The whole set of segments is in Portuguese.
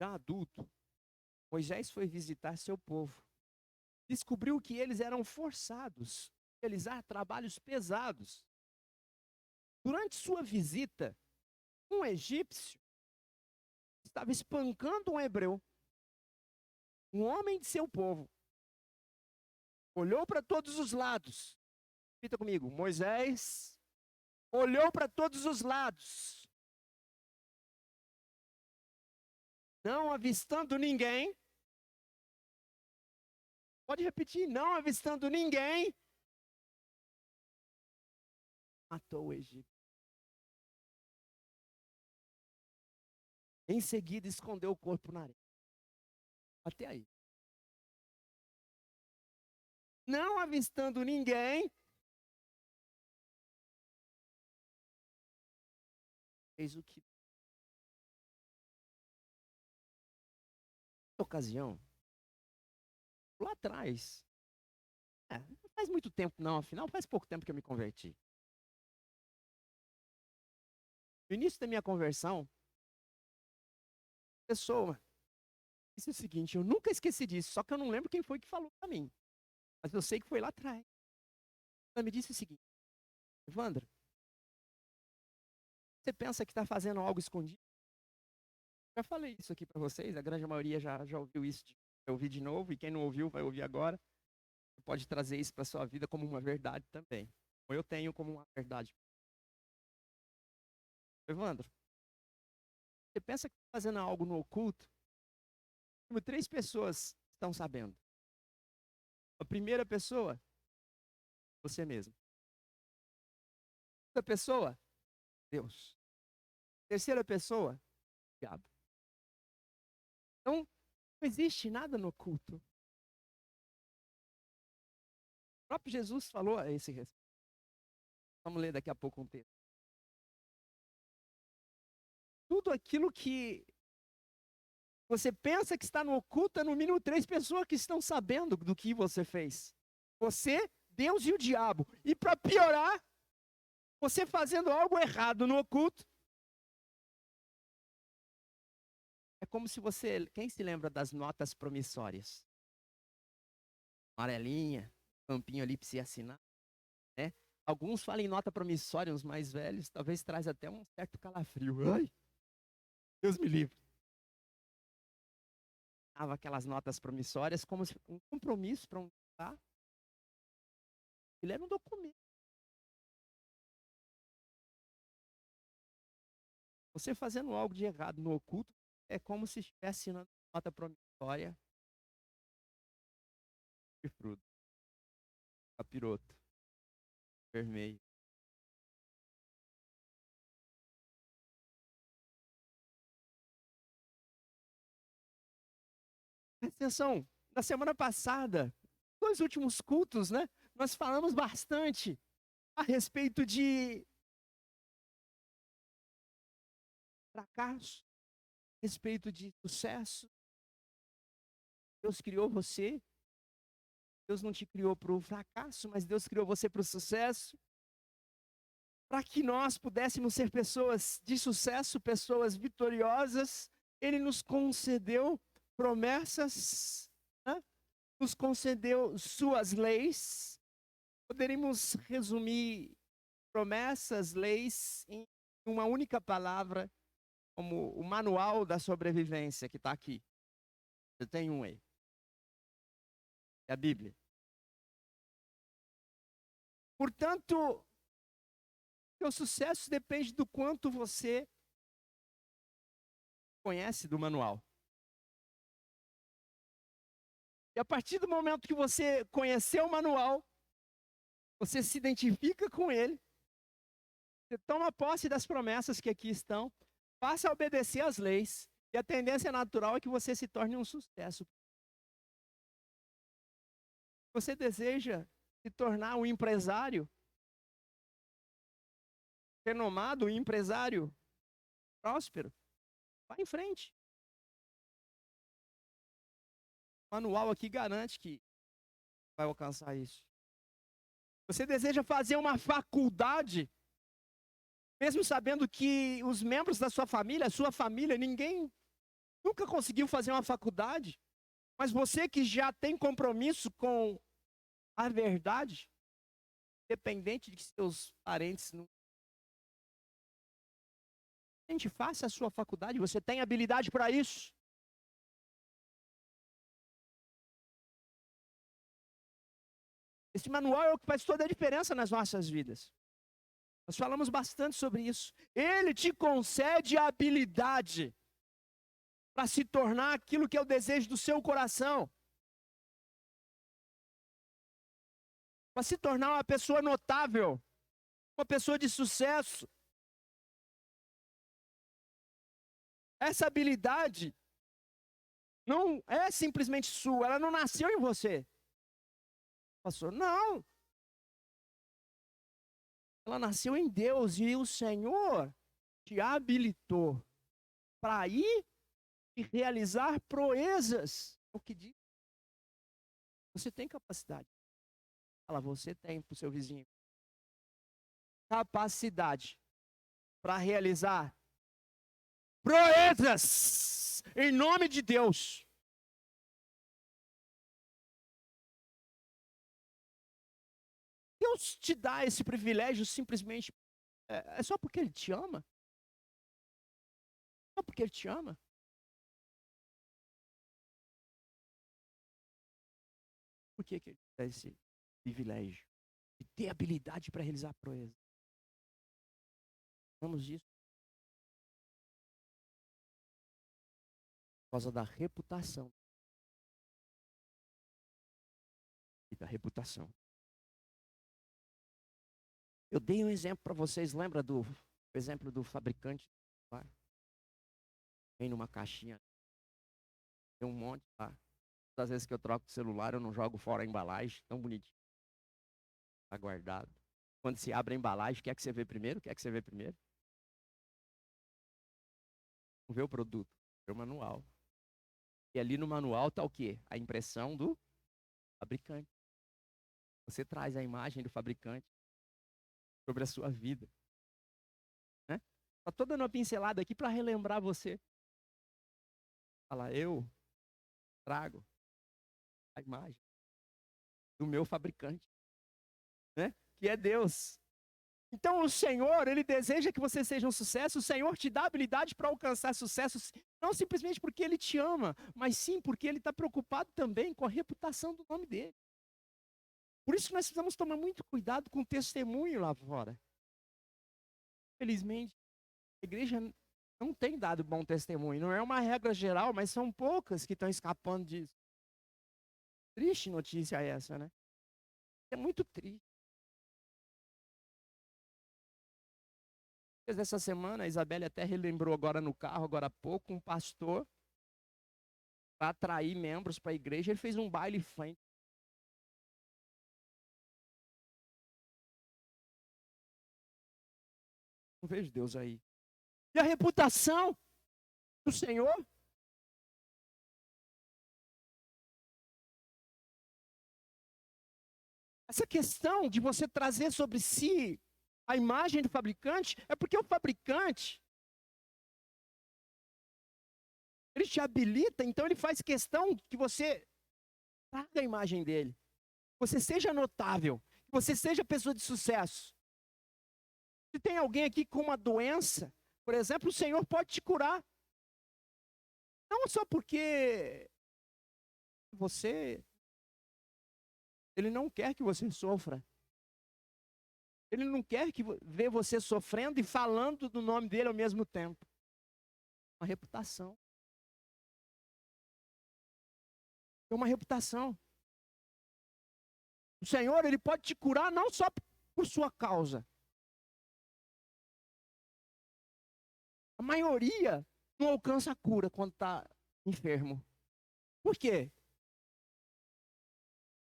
Já adulto, Moisés foi visitar seu povo. Descobriu que eles eram forçados a realizar trabalhos pesados. Durante sua visita, um egípcio estava espancando um hebreu, um homem de seu povo. Olhou para todos os lados. Repita comigo. Moisés olhou para todos os lados. Não avistando ninguém. Pode repetir. Não avistando ninguém. Matou o egípcio. Em seguida, escondeu o corpo na areia. Até aí. Não avistando ninguém, fez o que? Ocasião, lá atrás, não faz muito tempo não, afinal faz pouco tempo que eu me converti. No início da minha conversão, a pessoa disse o seguinte, eu nunca esqueci disso, só que eu não lembro quem foi que falou para mim. Mas eu sei que foi lá atrás. Ela me disse o seguinte, Evandro, você pensa que está fazendo algo escondido? Já falei isso aqui para vocês, a grande maioria já ouviu isso, vai ouvir de novo, e quem não ouviu vai ouvir agora. Você pode trazer isso para a sua vida como uma verdade também. Ou eu tenho como uma verdade. Evandro, você pensa que está fazendo algo no oculto? Como 3 pessoas estão sabendo. A primeira pessoa, você mesmo. A segunda pessoa, Deus. A terceira pessoa, o diabo. Então, não existe nada no oculto. O próprio Jesus falou a esse respeito. Vamos ler daqui a pouco um texto. Tudo aquilo que você pensa que está no oculto, é no mínimo 3 pessoas que estão sabendo do que você fez. Você, Deus e o diabo. E para piorar, você fazendo algo errado no oculto. É como se você... Quem se lembra das notas promissórias? Amarelinha, campinho ali para se assinar. Né? Alguns falam em nota promissória, os mais velhos, talvez traz até um certo calafrio. Ai, Deus me livre. Aquelas notas promissórias como um compromisso para um... Tá? Ele era um documento. Você fazendo algo de errado no oculto é como se estivesse assinando nota promissória de fruto. Capiroto. Vermelho. Presta atenção, na semana passada, nos últimos cultos, né? Nós falamos bastante a respeito de fracasso, a respeito de sucesso. Deus criou você. Deus não te criou para o fracasso, mas Deus criou você para o sucesso. Para que nós pudéssemos ser pessoas de sucesso, pessoas vitoriosas, Ele nos concedeu promessas, né? Nos concedeu suas leis. Poderíamos resumir promessas, leis, em uma única palavra, como o manual da sobrevivência que está aqui. Eu tenho um aí. É a Bíblia. Portanto, o sucesso depende do quanto você conhece do manual. E a partir do momento que você conheceu o manual, você se identifica com ele, você toma posse das promessas que aqui estão, passa a obedecer às leis, e a tendência natural é que você se torne um sucesso. Você deseja se tornar um empresário renomado, um empresário próspero? Vá em frente. O manual aqui garante que vai alcançar isso. Você deseja fazer uma faculdade, mesmo sabendo que os membros da sua família, ninguém nunca conseguiu fazer uma faculdade, mas você que já tem compromisso com a verdade, independente de que seus parentes não. Gente, faça a sua faculdade, você tem habilidade para isso. Esse manual é o que faz toda a diferença nas nossas vidas. Nós falamos bastante sobre isso. Ele te concede a habilidade para se tornar aquilo que é o desejo do seu coração. Para se tornar uma pessoa notável, uma pessoa de sucesso. Essa habilidade não é simplesmente sua, ela não nasceu em você. Pastor, não. Ela nasceu em Deus e o Senhor te habilitou para ir e realizar proezas. É o que diz. Você tem capacidade. Fala, você tem para o seu vizinho. Capacidade para realizar proezas em nome de Deus. Deus te dá esse privilégio simplesmente é só porque Ele te ama? Só porque Ele te ama? Por que Ele te dá esse privilégio de ter habilidade para realizar proezas? Vamos disso. Por causa da reputação. E da reputação. Eu dei um exemplo para vocês, lembra do exemplo do fabricante? Vem numa caixinha, tem um monte lá. Todas as vezes que eu troco o celular, eu não jogo fora a embalagem, tão bonitinho. Está guardado. Quando se abre a embalagem, quer que você vê primeiro? Quer que você vê primeiro? Não vê o produto, vê o manual. E ali no manual está o quê? A impressão do fabricante. Você traz a imagem do fabricante sobre a sua vida. Né? Estou dando uma pincelada aqui para relembrar você. Fala, eu trago a imagem do meu fabricante, né? Que é Deus. Então o Senhor, Ele deseja que você seja um sucesso, o Senhor te dá habilidade para alcançar sucesso, não simplesmente porque Ele te ama, mas sim porque Ele está preocupado também com a reputação do nome dEle. Por isso que nós precisamos tomar muito cuidado com o testemunho lá fora. Infelizmente, a igreja não tem dado bom testemunho, não é uma regra geral, mas são poucas que estão escapando disso. Triste notícia essa, né? É muito triste. Essa semana, a Isabelle até relembrou agora no carro, agora há pouco, um pastor, para atrair membros para a igreja, ele fez um baile funk. Não vejo Deus aí. E a reputação do Senhor? Essa questão de você trazer sobre si a imagem do fabricante, é porque o fabricante, ele te habilita, então ele faz questão que você traga a imagem dele. Você seja notável, que você seja pessoa de sucesso. Se tem alguém aqui com uma doença, por exemplo, o Senhor pode te curar. Não só porque Ele não quer que você sofra. Ele não quer que ver você sofrendo e falando do nome dele ao mesmo tempo. Uma reputação. É uma reputação. O Senhor, Ele pode te curar não só por sua causa. A maioria não alcança a cura quando está enfermo. Por quê?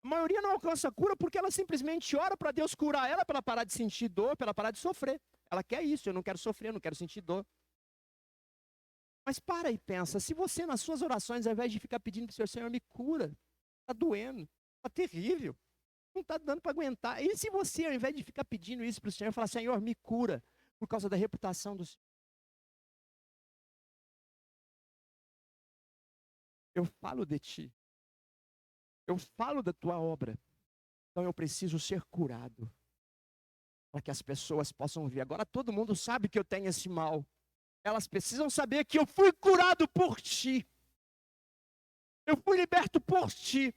A maioria não alcança a cura porque ela simplesmente ora para Deus curar ela, para ela parar de sentir dor, para ela parar de sofrer. Ela quer isso, eu não quero sofrer, eu não quero sentir dor. Mas para e pensa, se você nas suas orações, ao invés de ficar pedindo para o Senhor, Senhor, me cura, está doendo, está terrível, não está dando para aguentar. E se você, ao invés de ficar pedindo isso para o Senhor, falar, Senhor, me cura, por causa da reputação do Senhor. Eu falo de ti. Eu falo da tua obra. Então eu preciso ser curado. Para que as pessoas possam ver. Agora todo mundo sabe que eu tenho esse mal. Elas precisam saber que eu fui curado por ti. Eu fui liberto por ti.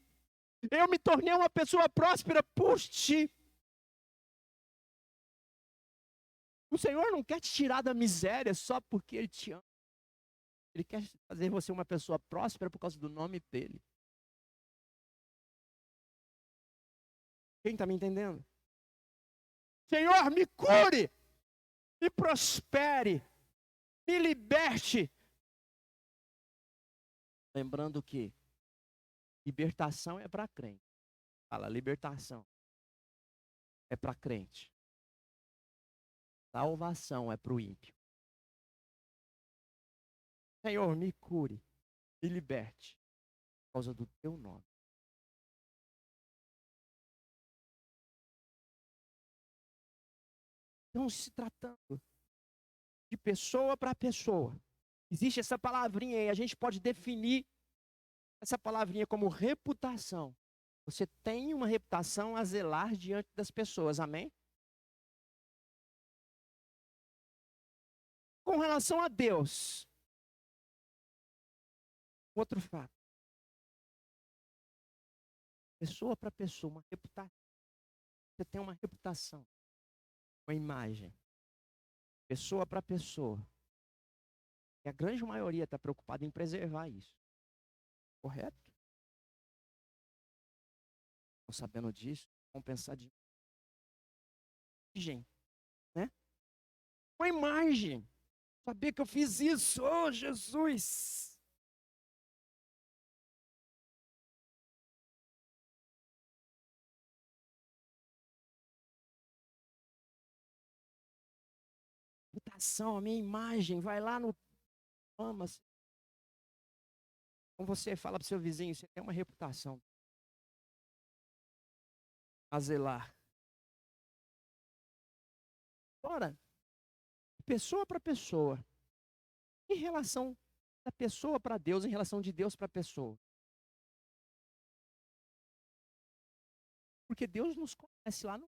Eu me tornei uma pessoa próspera por ti. O Senhor não quer te tirar da miséria só porque Ele te ama. Ele quer fazer você uma pessoa próspera por causa do nome dEle. Quem está me entendendo? Senhor, me cure, me prospere, me liberte. Lembrando que libertação é para crente. Fala, libertação é para crente. Salvação é para o ímpio. Senhor, me cure, me liberte, por causa do teu nome. Então, se tratando de pessoa para pessoa, existe essa palavrinha aí, a gente pode definir essa palavrinha como reputação. Você tem uma reputação a zelar diante das pessoas, amém? Com relação a Deus, outro fato. Pessoa para pessoa, uma reputação. Você tem uma reputação, uma imagem. Pessoa para pessoa. E a grande maioria está preocupada em preservar isso. Correto? Estão sabendo disso? Vão pensar de imagem, né? Uma imagem. Saber que eu fiz isso, oh Jesus! Reputação, a minha imagem, vai lá no ama. Como você fala para o seu vizinho, você tem uma reputação a zelar. Ora, pessoa para pessoa, em relação da pessoa para Deus, em relação de Deus para a pessoa. Porque Deus nos conhece lá no...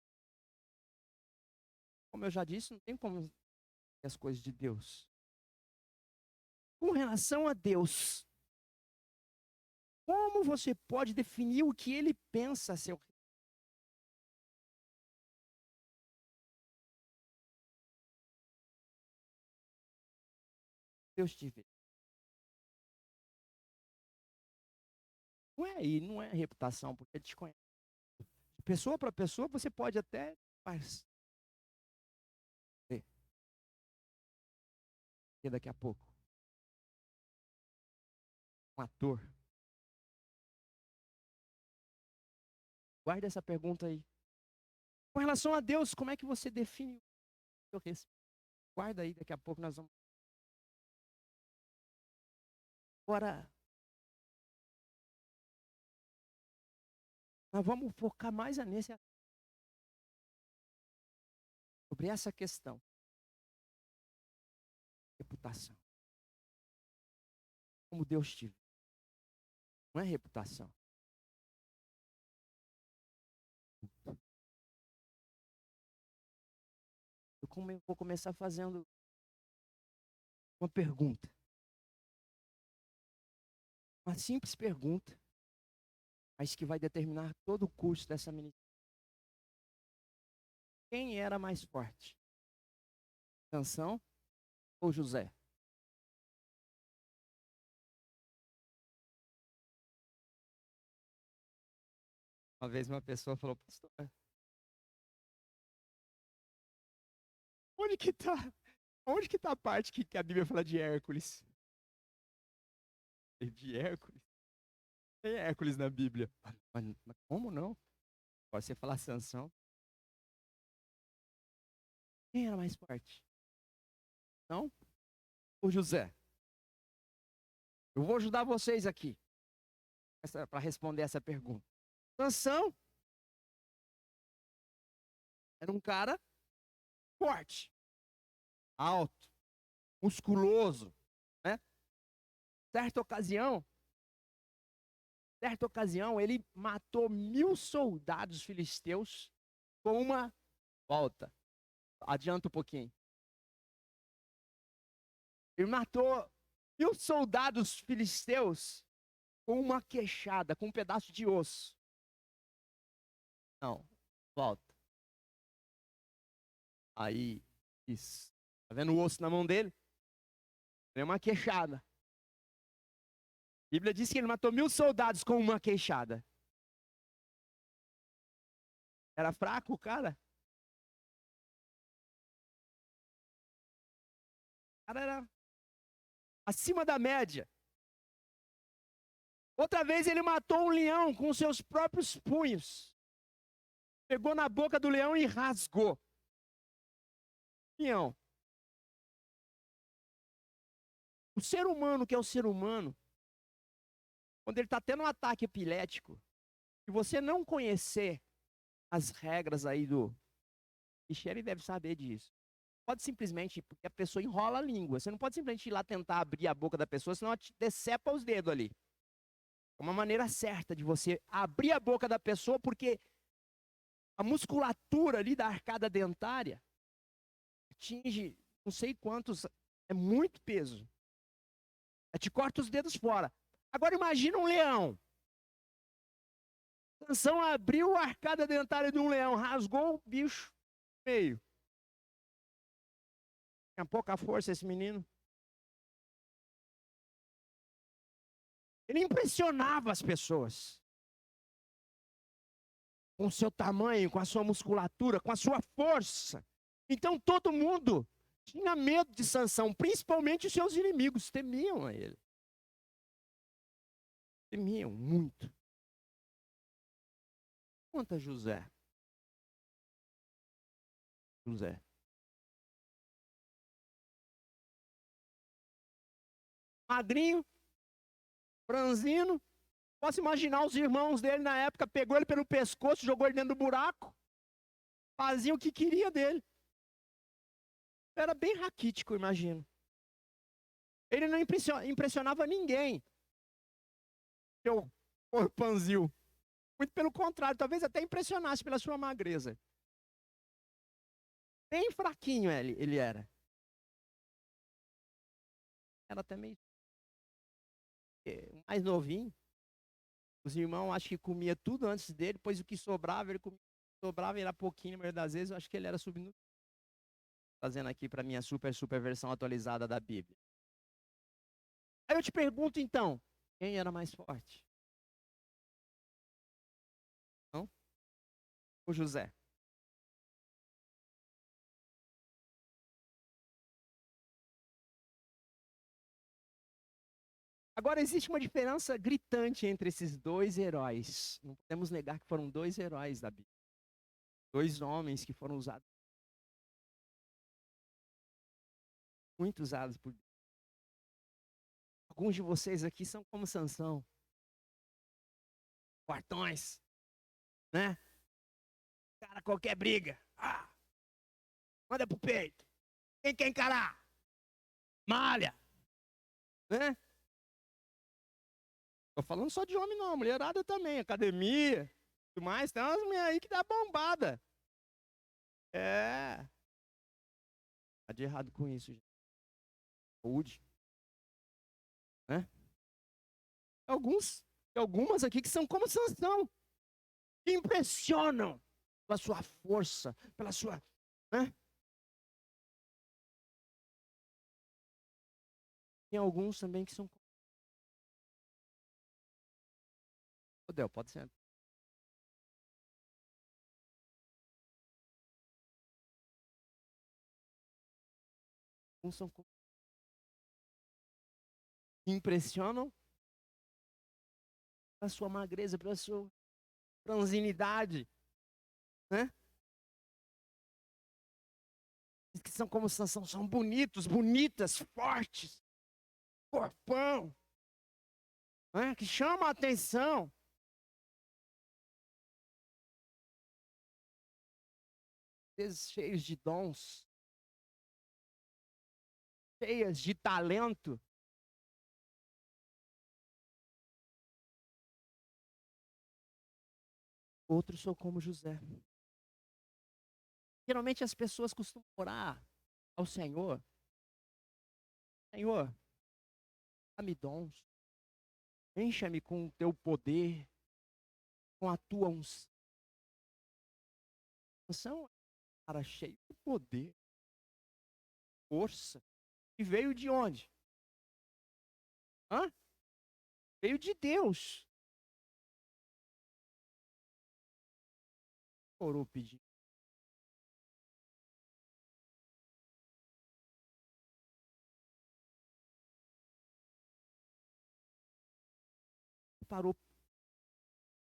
Como eu já disse, não tem como ver as coisas de Deus. Com relação a Deus, como você pode definir o que Ele pensa a seu... Deus te vê. Não é aí, não é reputação, porque Ele te conhece. De pessoa para pessoa, você pode até... Mas... E daqui a pouco, um ator. Guarda essa pergunta aí. Com relação a Deus, como é que você define o seu respeito? Guarda aí, daqui a pouco nós vamos... Agora, nós vamos focar mais nesse... Sobre essa questão. Reputação. Como Deus te vê. Não é reputação. Eu vou começar fazendo uma pergunta. Uma simples pergunta, mas que vai determinar todo o curso dessa ministração. Quem era mais forte? Sansão ou José? Uma vez uma pessoa falou, pastor, onde que tá? Onde que tá a parte que a Bíblia fala de Hércules? De Hércules? Tem Hércules na Bíblia. Mas como não? Pode você falar Sansão. Quem era mais forte? Não? Ou José? Eu vou ajudar vocês aqui para responder essa pergunta. Sansão era um cara forte, alto, musculoso, né? Certa ocasião, Certa ocasião, ele matou 1.000 soldados filisteus com uma volta. Adianta um pouquinho. Ele matou 1.000 soldados filisteus com uma queixada, com um pedaço de osso. Não, volta. Aí, isso. Tá vendo o osso na mão dele? Tem uma queixada. A Bíblia diz que ele matou 1.000 soldados com uma queixada. Era fraco o cara? O cara era acima da média. Outra vez ele matou um leão com seus próprios punhos. Pegou na boca do leão e rasgou. Leão. O ser humano, que é o ser humano, quando ele está tendo um ataque epilético, se você não conhecer as regras aí do... Michele deve saber disso. Pode simplesmente, porque a pessoa enrola a língua. Você não pode simplesmente ir lá tentar abrir a boca da pessoa, senão ela te decepa os dedos ali. É uma maneira certa de você abrir a boca da pessoa, porque a musculatura ali da arcada dentária atinge não sei quantos, é muito peso. Te corta os dedos fora. Agora imagina um leão. Sansão abriu a arcada dentária de um leão, rasgou o bicho meio. Tinha pouca força esse menino. Ele impressionava as pessoas. Com o seu tamanho, com a sua musculatura, com a sua força. Então todo mundo tinha medo de Sansão, principalmente os seus inimigos, temiam a ele. Temiam muito. Conta José. José. Magrinho, franzino. Posso imaginar os irmãos dele na época, pegou ele pelo pescoço, jogou ele dentro do buraco. Fazia o que queria dele. Era bem raquítico, imagino. Ele não impressionava ninguém. Seu corpanzil. Muito pelo contrário, talvez até impressionasse pela sua magreza. Bem fraquinho ele era. Era até meio mais novinho. Os irmãos acho que comia tudo antes dele, depois o que sobrava, ele comia. Sobrava, era pouquinho, na maioria das vezes, eu acho que ele era subnutrido. Fazendo aqui para minha super versão atualizada da Bíblia. Aí eu te pergunto então, quem era mais forte? Não? O José. Agora existe uma diferença gritante entre esses dois heróis. Não podemos negar que foram dois heróis da Bíblia. Dois homens que foram usados. Muito usados por Deus. Alguns de vocês aqui são como Sansão. Quartões. Né? Cara, qualquer briga. Manda pro peito. Quem quer encarar? Malha. Né? Tô falando só de homem não, mulherada também, academia, tudo mais, tem umas mulheres aí que dá bombada. Tá de errado com isso, gente. Saúde. Né? Algumas aqui que são como Sansão, que impressionam pela sua força, pela sua... Né? Tem alguns também que são... Del, pode ser. Alguns são... Que impressionam pela sua magreza, pela sua franzinidade. Né? Que são como Sansão, são bonitos, bonitas, fortes, corpão, né? Que chama a atenção. Às vezes cheios de dons, cheias de talento. Outros são como José. Geralmente as pessoas costumam orar ao Senhor. Senhor, dá-me dons. Encha-me com o teu poder, com a tua unção. Unção é um cara cheio de poder, força. E veio de onde? Hã? Veio de Deus. Orou pedindo. Parou,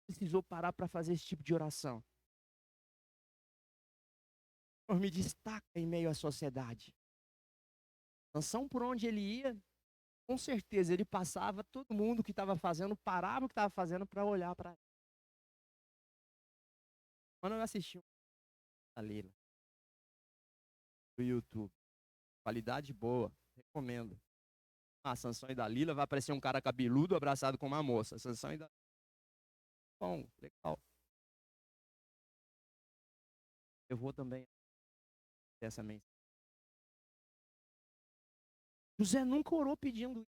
precisou parar para fazer esse tipo de oração. Senhor, me destaca em meio à sociedade. Sansão, por onde ele ia, com certeza ele passava, todo mundo que estava fazendo, parava o que estava fazendo para olhar para ele. Quando eu assisti a Leila no YouTube, qualidade boa, recomendo. Sansão e Dalila, vai aparecer um cara cabeludo abraçado com uma moça. Sansão e Dalila. Bom, legal. Eu vou também essa mensagem. José nunca orou pedindo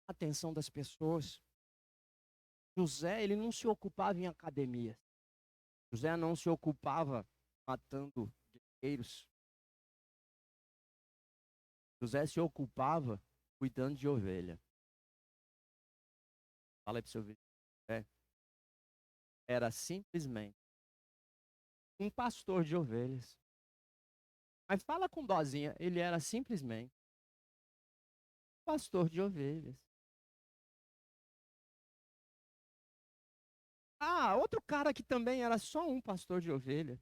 a atenção das pessoas. José, ele não se ocupava em academias. José não se ocupava matando guerreiros. José se ocupava cuidando de ovelha. Fala aí para o seu vídeo. Era simplesmente um pastor de ovelhas. Mas fala com dozinha, ele era simplesmente um pastor de ovelhas. Ah, outro cara que também era só um pastor de ovelha.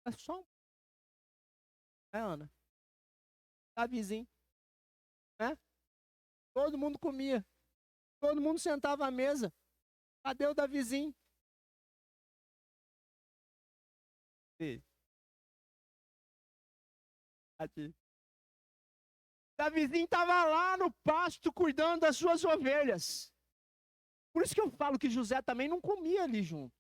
Era só um. Ana? Davizinho. Né? Todo mundo comia. Todo mundo sentava à mesa. Cadê o Davizinho? Aqui. Davizinho estava lá no pasto cuidando das suas ovelhas. Por isso que eu falo que José também não comia ali junto.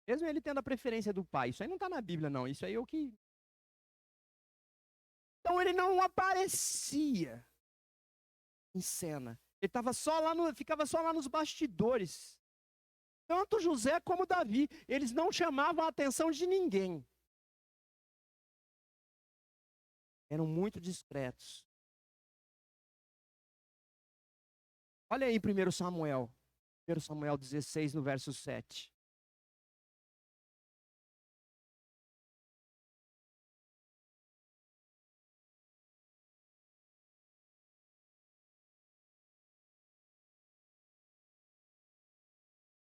Mesmo ele tendo a preferência do pai. Isso aí não está na Bíblia, não. Isso aí é o que... Então ele não aparecia em cena. Ele ficava só lá nos bastidores. Tanto José como Davi, eles não chamavam a atenção de ninguém. Eram muito discretos. Olha aí em 1 Samuel. 1 Samuel 16, no verso 7.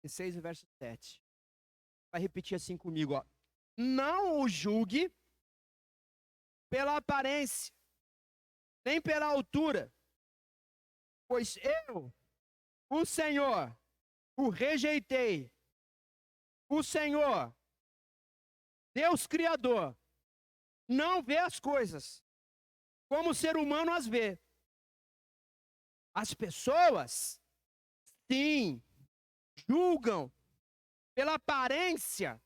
O verso 7. Vai repetir assim comigo, ó. Não o julgue pela aparência, nem pela altura, pois eu, o Senhor, o rejeitei. O Senhor, Deus Criador, não vê as coisas como o ser humano as vê. As pessoas, sim, julgam pela aparência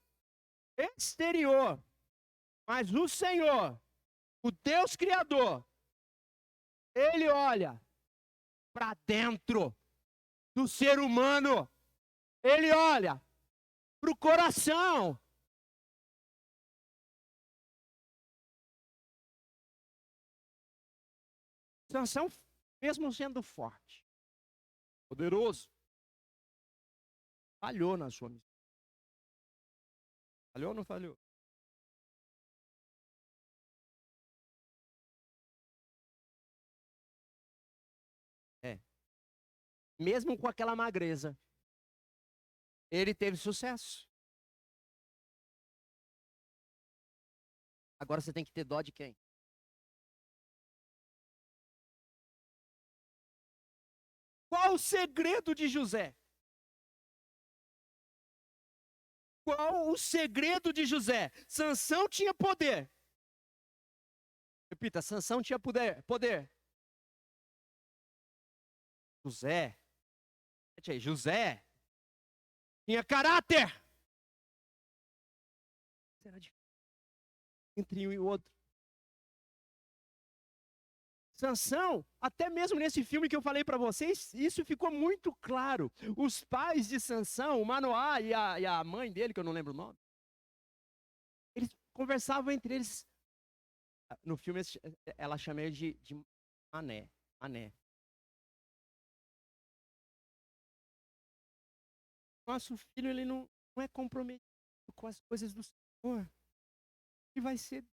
exterior, mas o Senhor, o Deus Criador, Ele olha para dentro do ser humano, Ele olha para o coração. Sansão, mesmo sendo forte, poderoso, falhou na sua missão. Falhou ou não falhou? É. Mesmo com aquela magreza, ele teve sucesso. Agora você tem que ter dó de quem? Qual o segredo de José? Qual o segredo de José? Sansão tinha poder. Repita, Sansão tinha poder. José, José tinha caráter. Será diferente entre um e o outro? Sansão, até mesmo nesse filme que eu falei para vocês, isso ficou muito claro. Os pais de Sansão, o Manoá e a mãe dele, que eu não lembro o nome, eles conversavam entre eles. No filme, ela chama ele de Mané. Mané. Nosso filho, ele não é comprometido com as coisas do Senhor. Ele vai ser,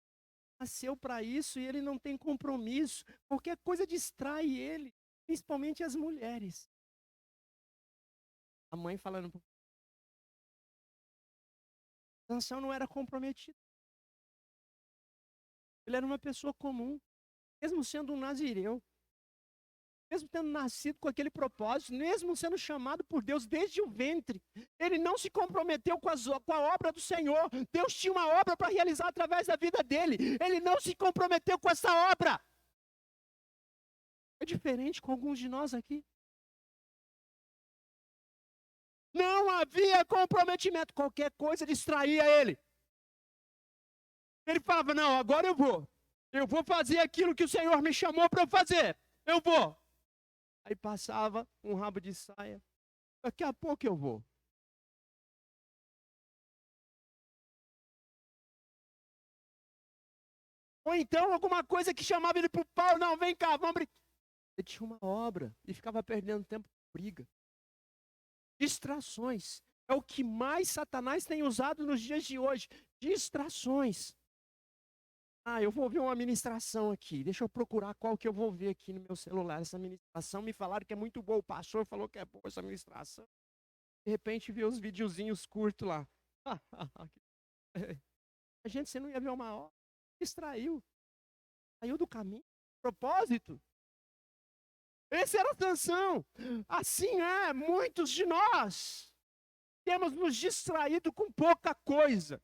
nasceu para isso e ele não tem compromisso. Qualquer coisa distrai ele, principalmente as mulheres. A mãe falando, Sansão não era comprometido. Ele era uma pessoa comum, mesmo sendo um nazireu, mesmo tendo nascido com aquele propósito, mesmo sendo chamado por Deus desde o ventre. Ele não se comprometeu com a obra do Senhor. Deus tinha uma obra para realizar através da vida dele. Ele não se comprometeu com essa obra. É diferente com alguns de nós aqui. Não havia comprometimento. Qualquer coisa distraía ele. Ele falava, não, agora eu vou. Eu vou fazer aquilo que o Senhor me chamou para eu fazer. Eu vou. Aí passava um rabo de saia. Daqui a pouco eu vou. Ou então alguma coisa que chamava ele para o pau. Não, vem cá, vamos brincar. Ele tinha uma obra e ficava perdendo tempo com briga. Distrações. É o que mais Satanás tem usado nos dias de hoje. Distrações. Eu vou ver uma ministração aqui. Deixa eu procurar qual que eu vou ver aqui no meu celular. Essa ministração, me falaram que é muito boa. O pastor falou que é boa essa ministração. De repente, vê os videozinhos curtos lá. A gente, você não ia ver uma hora. Distraiu. Saiu do caminho. Propósito. Esse era Sansão. Assim é, muitos de nós temos nos distraído com pouca coisa.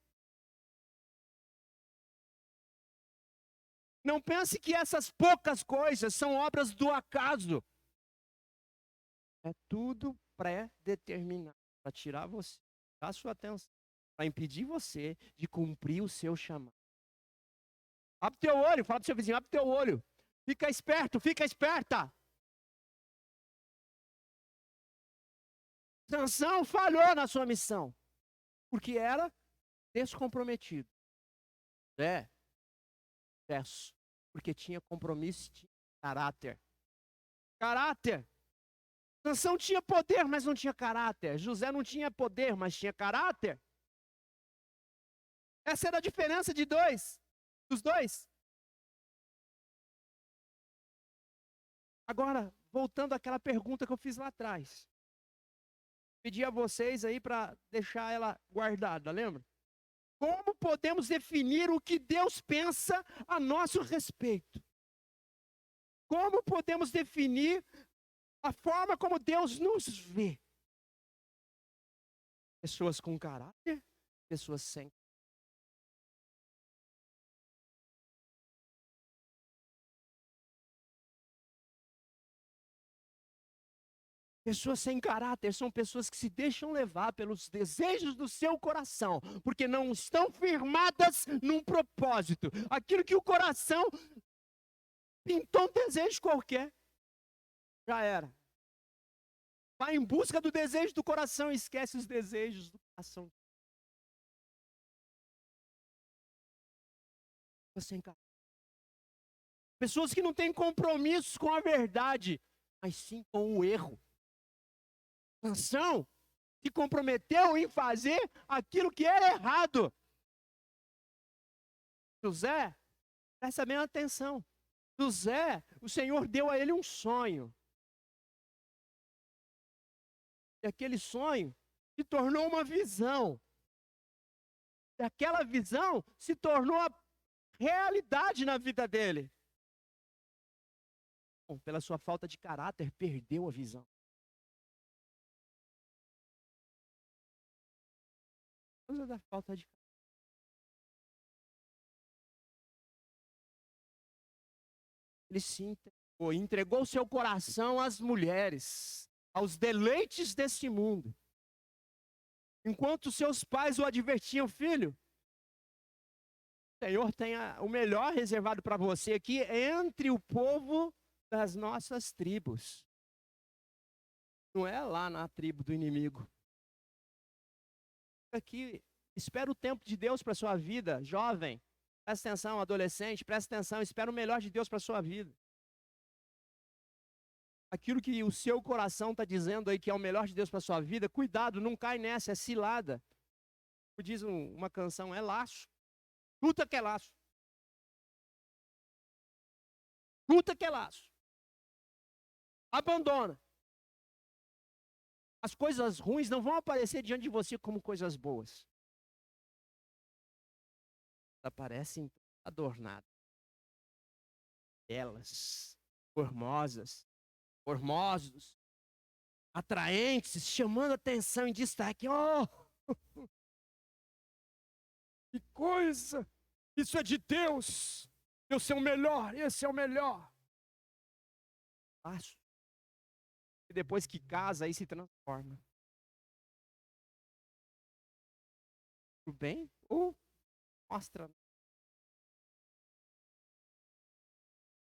Não pense que essas poucas coisas são obras do acaso. É tudo pré-determinado para tirar você, a sua atenção, para impedir você de cumprir o seu chamado. Abre teu olho, fala pro seu vizinho, abre teu olho. Fica esperto, fica esperta. Sansão falhou na sua missão, porque era descomprometido. Sucesso, porque tinha compromisso e tinha caráter. Caráter. Sansão tinha poder, mas não tinha caráter. José não tinha poder, mas tinha caráter. Essa era a diferença dos dois. Agora, voltando àquela pergunta que eu fiz lá atrás. Pedi a vocês aí para deixar ela guardada, lembra? Como podemos definir o que Deus pensa a nosso respeito? Como podemos definir a forma como Deus nos vê? Pessoas com caráter, pessoas sem. Pessoas sem caráter são pessoas que se deixam levar pelos desejos do seu coração, porque não estão firmadas num propósito. Aquilo que o coração pintou um desejo qualquer, já era. Vai em busca do desejo do coração e esquece os desejos do coração. Sem caráter. Pessoas que não têm compromisso com a verdade, mas sim com o erro. Sansão se comprometeu em fazer aquilo que era errado. José, presta bem atenção. José, o Senhor deu a ele um sonho. E aquele sonho se tornou uma visão. E aquela visão se tornou a realidade na vida dele. Bom, pela sua falta de caráter, perdeu a visão. Por causa da falta de caráter. Ele se entregou seu coração às mulheres, aos deleites deste mundo. Enquanto seus pais o advertiam, filho, o Senhor tem o melhor reservado para você aqui entre o povo das nossas tribos. Não é lá na tribo do inimigo. Aqui, espera o tempo de Deus para a sua vida, jovem. Presta atenção, adolescente, presta atenção, espera o melhor de Deus para a sua vida. Aquilo que o seu coração está dizendo aí que é o melhor de Deus para a sua vida, cuidado, não cai nessa, é cilada. Como diz uma canção, é laço. Luta que é laço. Luta que é laço. Abandona. As coisas ruins não vão aparecer diante de você como coisas boas. Aparecem adornadas. Belas, formosas, formosos, atraentes, chamando atenção em destaque. Oh! Que coisa! Isso é de Deus! Deus é o melhor, esse é o melhor. Acho. E depois que casa, aí se transforma. Tudo bem? Ou mostra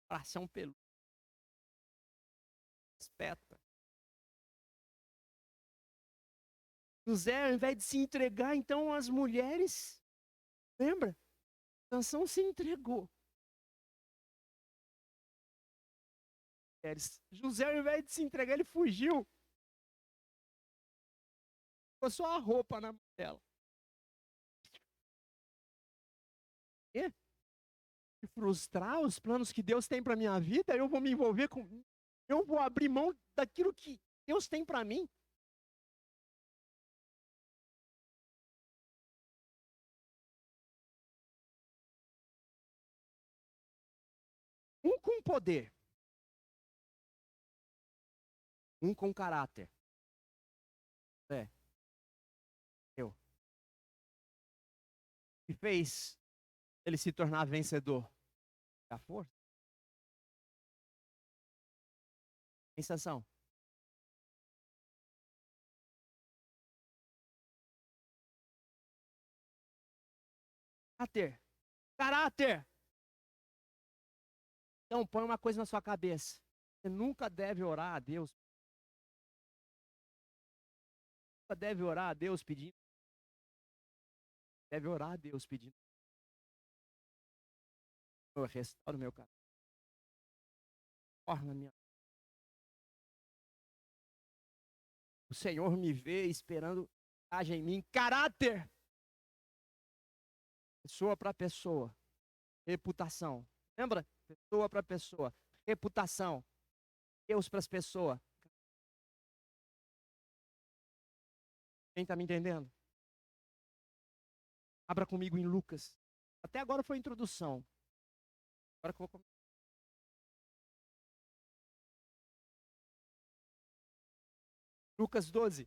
coração peludo. Espeta. José, ao invés de se entregar, então, às mulheres, lembra? Sansão se entregou. José, ao invés de se entregar, ele fugiu. Ficou só a roupa na mão dela. E frustrar os planos que Deus tem para minha vida, eu vou me envolver com... Eu vou abrir mão daquilo que Deus tem para mim. Um com poder. Um com caráter. Eu. Que fez ele se tornar vencedor? A força? Sensação. Caráter. Caráter. Então, põe uma coisa na sua cabeça. Você nunca deve orar a Deus. Nunca deve orar a Deus pedindo. Deve orar a Deus pedindo. Eu restauro meu caráter. Forma minha. O Senhor me vê esperando haja em mim caráter. Pessoa para pessoa. Reputação. Lembra? Pessoa para pessoa. Reputação. Deus para as pessoas. Quem está me entendendo? Abra comigo em Lucas. Até agora foi a introdução. Agora que eu vou começar. Lucas 12.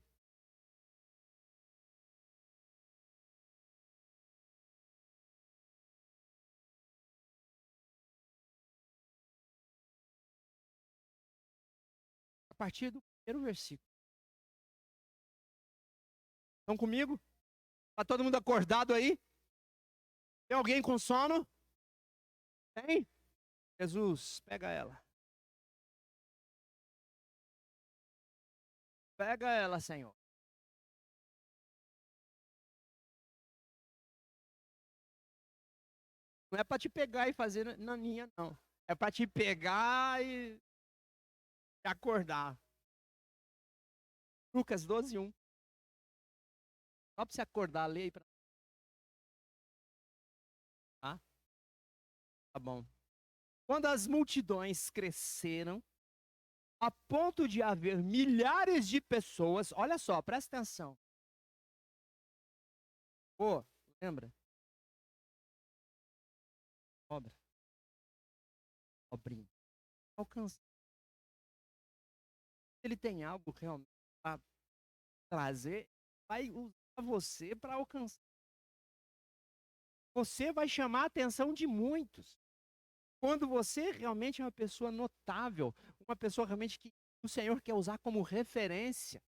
A partir do primeiro versículo. Estão comigo? Está todo mundo acordado aí? Tem alguém com sono? Tem? Jesus, pega ela. Pega ela, Senhor. Não é para te pegar e fazer naninha, não. É para te pegar e acordar. Lucas 12, 1. Só para você acordar, lê aí para. Tá bom. Quando as multidões cresceram, a ponto de haver milhares de pessoas, olha só, presta atenção. Pô, lembra? Obra. Obrinha. Alcança. Ele tem algo realmente para trazer, vai usar você para alcançar. Você vai chamar a atenção de muitos. Quando você realmente é uma pessoa notável, uma pessoa realmente que o Senhor quer usar como referência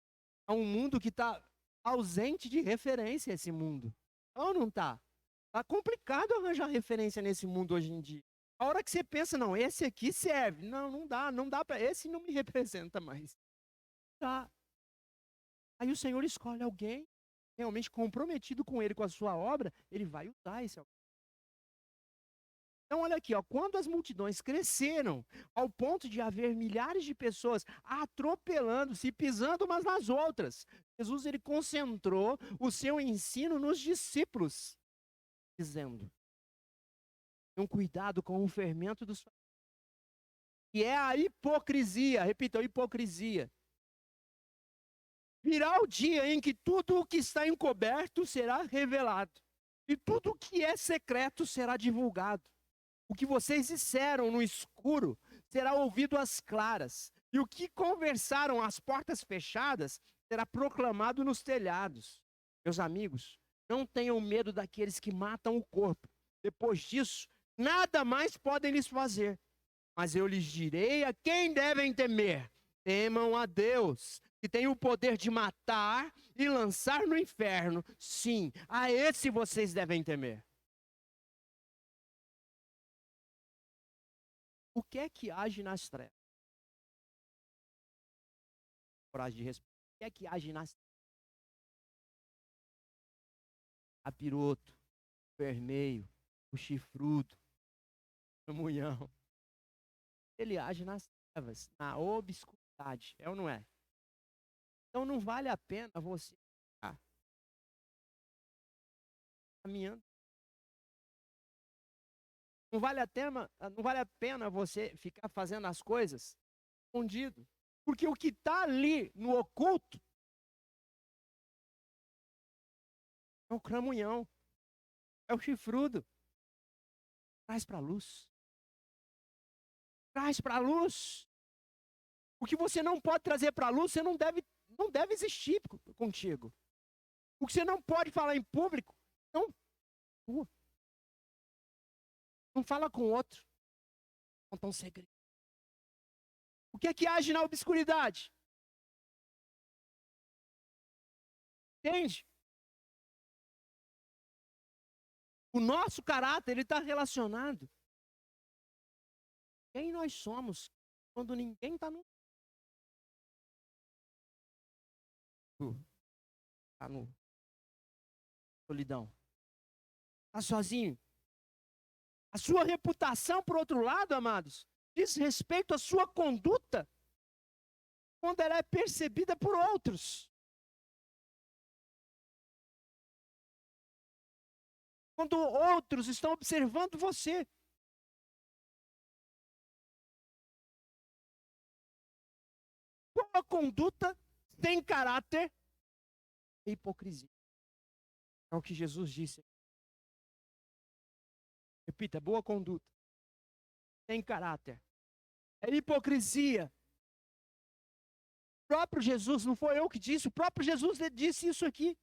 a um mundo que está ausente de referência, esse mundo. Ou não está? Está complicado arranjar referência nesse mundo hoje em dia. A hora que você pensa, não, esse aqui serve. Não, não dá para, esse não me representa mais. Tá. Aí o Senhor escolhe alguém realmente comprometido com ele, com a sua obra, ele vai usar esse alguém. Então, olha aqui, ó, quando as multidões cresceram ao ponto de haver milhares de pessoas atropelando-se, pisando umas nas outras, Jesus ele concentrou o seu ensino nos discípulos, dizendo: tenham cuidado com o fermento dos que é a hipocrisia. Repita, a hipocrisia. Virá o dia em que tudo o que está encoberto será revelado, e tudo o que é secreto será divulgado. O que vocês disseram no escuro será ouvido às claras, e o que conversaram às portas fechadas será proclamado nos telhados. Meus amigos, não tenham medo daqueles que matam o corpo. Depois disso, nada mais podem lhes fazer. Mas eu lhes direi a quem devem temer. Temam a Deus, que tem o poder de matar e lançar no inferno. Sim, a esse vocês devem temer. O que é que age nas trevas? Coragem de responder. O que é que age nas trevas? Capiroto, o vermelho, o chifrudo, o munhão. Ele age nas trevas, na obscuridade. É ou não é? Então não vale a pena você ficar caminhando. Não vale a pena você ficar fazendo as coisas escondido. Porque o que está ali no oculto é o cramunhão, é o chifrudo. Traz para a luz. Traz para a luz. O que você não pode trazer para a luz, você não deve existir contigo. O que você não pode falar em público, não. Não fala com outro. Conta um segredo. O que é que age na obscuridade? Entende? O nosso caráter, ele está relacionado. Quem nós somos quando ninguém está no... Está no... solidão. Está sozinho. A sua reputação, por outro lado, amados, diz respeito à sua conduta quando ela é percebida por outros. Quando outros estão observando você. Qual a conduta sem caráter e hipocrisia? É o que Jesus disse. Repita, boa conduta. Sem caráter. É hipocrisia. O próprio Jesus, não foi eu que disse, o próprio Jesus disse isso aqui.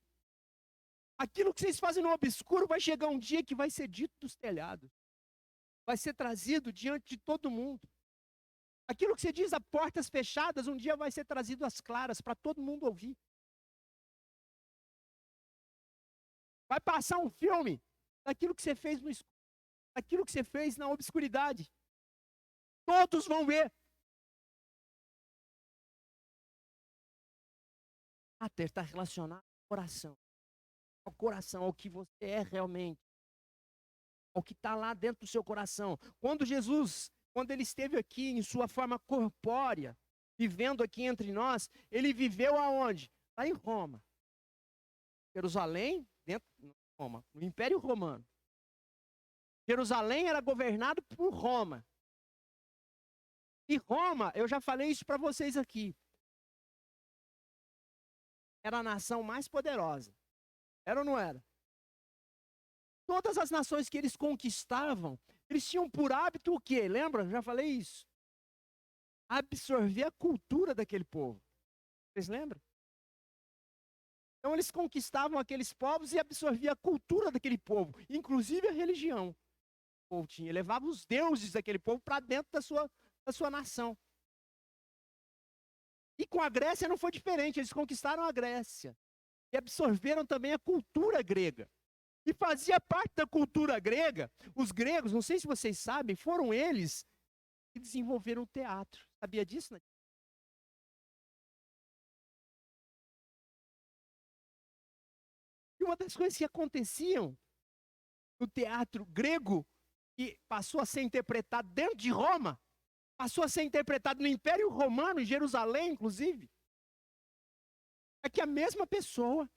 Aquilo que vocês fazem no obscuro vai chegar um dia que vai ser dito dos telhados. Vai ser trazido diante de todo mundo. Aquilo que você diz a portas fechadas, um dia vai ser trazido às claras para todo mundo ouvir. Vai passar um filme daquilo que você fez no escuro, daquilo que você fez na obscuridade. Todos vão ver. Até está relacionado ao coração, ao que você é realmente, ao que está lá dentro do seu coração. Quando ele esteve aqui em sua forma corpórea, vivendo aqui entre nós, ele viveu aonde? Lá em Roma. Jerusalém, dentro de Roma, no Império Romano. Jerusalém era governado por Roma. E Roma, eu já falei isso para vocês aqui, era a nação mais poderosa. Era ou não era? Todas as nações que eles conquistavam, eles tinham por hábito o quê? Lembra? Já falei isso. Absorver a cultura daquele povo. Vocês lembram? Então eles conquistavam aqueles povos e absorviam a cultura daquele povo, inclusive a religião. povo tinha, levava os deuses daquele povo para dentro da sua nação. E com a Grécia não foi diferente, eles conquistaram a Grécia e absorveram também a cultura grega. E fazia parte da cultura grega, os gregos, não sei se vocês sabem, foram eles que desenvolveram o teatro. Sabia disso, né? E uma das coisas que aconteciam no teatro grego, que passou a ser interpretado dentro de Roma, passou a ser interpretado no Império Romano, em Jerusalém, inclusive, é que a mesma pessoa,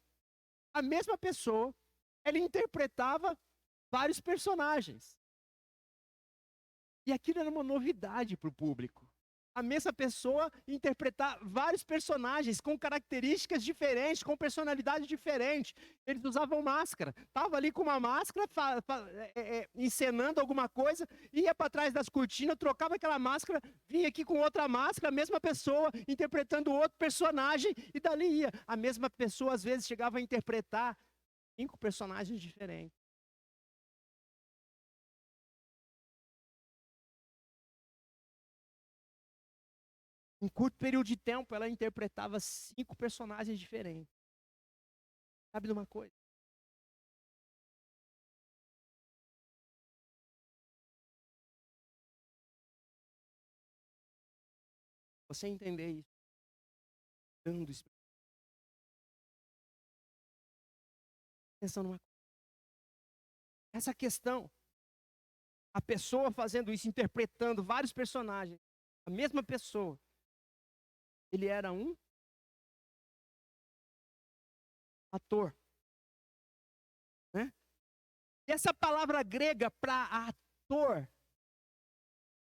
ela interpretava vários personagens. E aquilo era uma novidade para o público. A mesma pessoa interpretar vários personagens com características diferentes, com personalidade diferente. Eles usavam máscara. Estava ali com uma máscara, encenando alguma coisa, ia para trás das cortinas, trocava aquela máscara, vinha aqui com outra máscara, a mesma pessoa interpretando outro personagem, e dali ia. A mesma pessoa, às vezes, chegava a interpretar 5 personagens diferentes. Em curto período de tempo, ela interpretava 5 personagens diferentes. Sabe de uma coisa? Você entender isso, dando isso. Atenção numa coisa. Essa questão, a pessoa fazendo isso, interpretando vários personagens, a mesma pessoa, ele era um ator. Né? E essa palavra grega para ator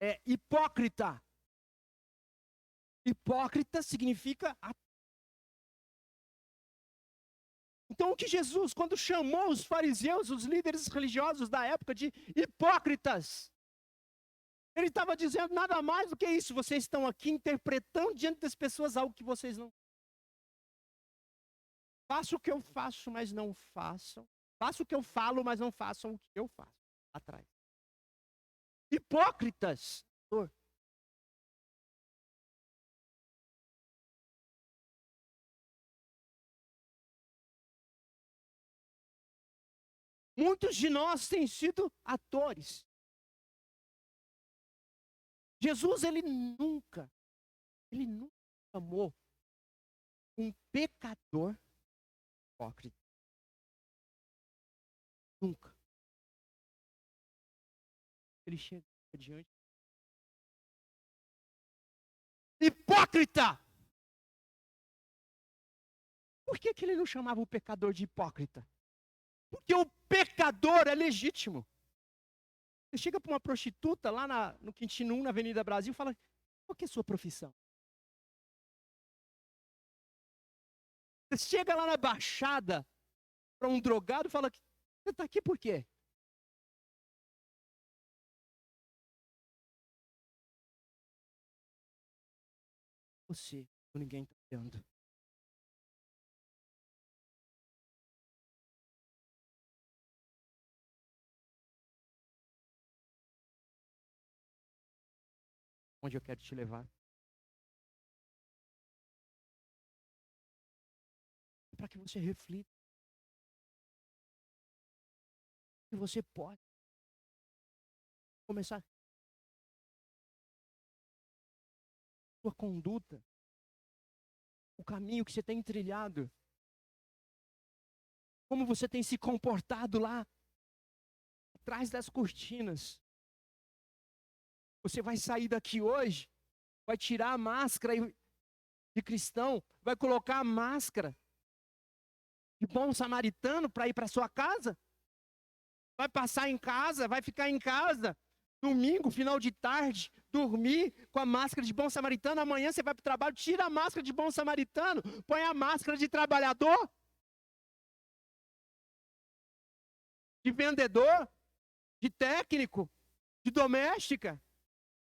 é hipócrita. Hipócrita significa ator. Então, o que Jesus, quando chamou os fariseus, os líderes religiosos da época, de hipócritas, ele estava dizendo nada mais do que isso. Vocês estão aqui interpretando diante das pessoas algo que vocês não. Façam o que eu faço, mas não façam. Façam o que eu falo, mas não façam o que eu faço. Atrás. Hipócritas. Muitos de nós têm sido atores. Jesus, ele nunca amou um pecador hipócrita. Nunca. Ele chega adiante. Hipócrita! Por que ele não chamava o pecador de hipócrita? Porque o pecador é legítimo. Você chega para uma prostituta lá no Quintino 1, na Avenida Brasil, e fala: qual que é a sua profissão? Você chega lá na Baixada para um drogado e fala: você está aqui por quê? Você, ninguém está vendo. Onde eu quero te levar? Para que você reflita. Que você pode começar sua conduta, o caminho que você tem trilhado, como você tem se comportado lá atrás das cortinas. Você vai sair daqui hoje, vai tirar a máscara de cristão, vai colocar a máscara de bom samaritano para ir para sua casa? Vai passar em casa, vai ficar em casa, domingo, final de tarde, dormir com a máscara de bom samaritano, amanhã você vai para o trabalho, tira a máscara de bom samaritano, põe a máscara de trabalhador, de vendedor, de técnico, de doméstica,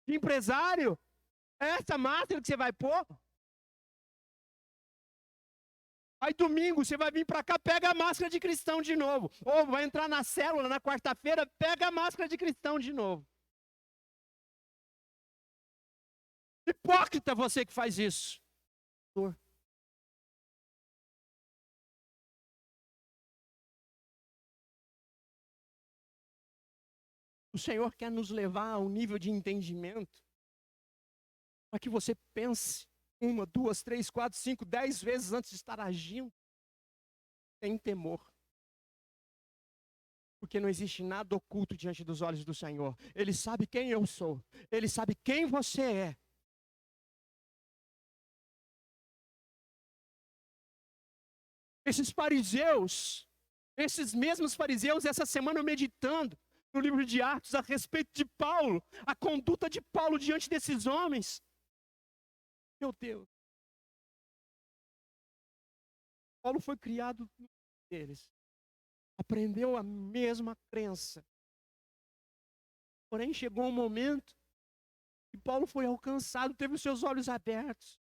de empresário. É essa máscara que você vai pôr? Aí domingo você vai vir para cá, pega a máscara de cristão de novo. Ou vai entrar na célula na quarta-feira, pega a máscara de cristão de novo. Hipócrita você que faz isso. O Senhor quer nos levar a um nível de entendimento para que você pense 1, 2, 3, 4, 5, 10 vezes antes de estar agindo. Tem temor. Porque não existe nada oculto diante dos olhos do Senhor. Ele sabe quem eu sou. Ele sabe quem você é. Esses mesmos fariseus, essa semana meditando no livro de Atos a respeito de Paulo, a conduta de Paulo diante desses homens. Meu Deus. Paulo foi criado deles. Aprendeu a mesma crença. Porém, chegou um momento que Paulo foi alcançado, teve os seus olhos abertos.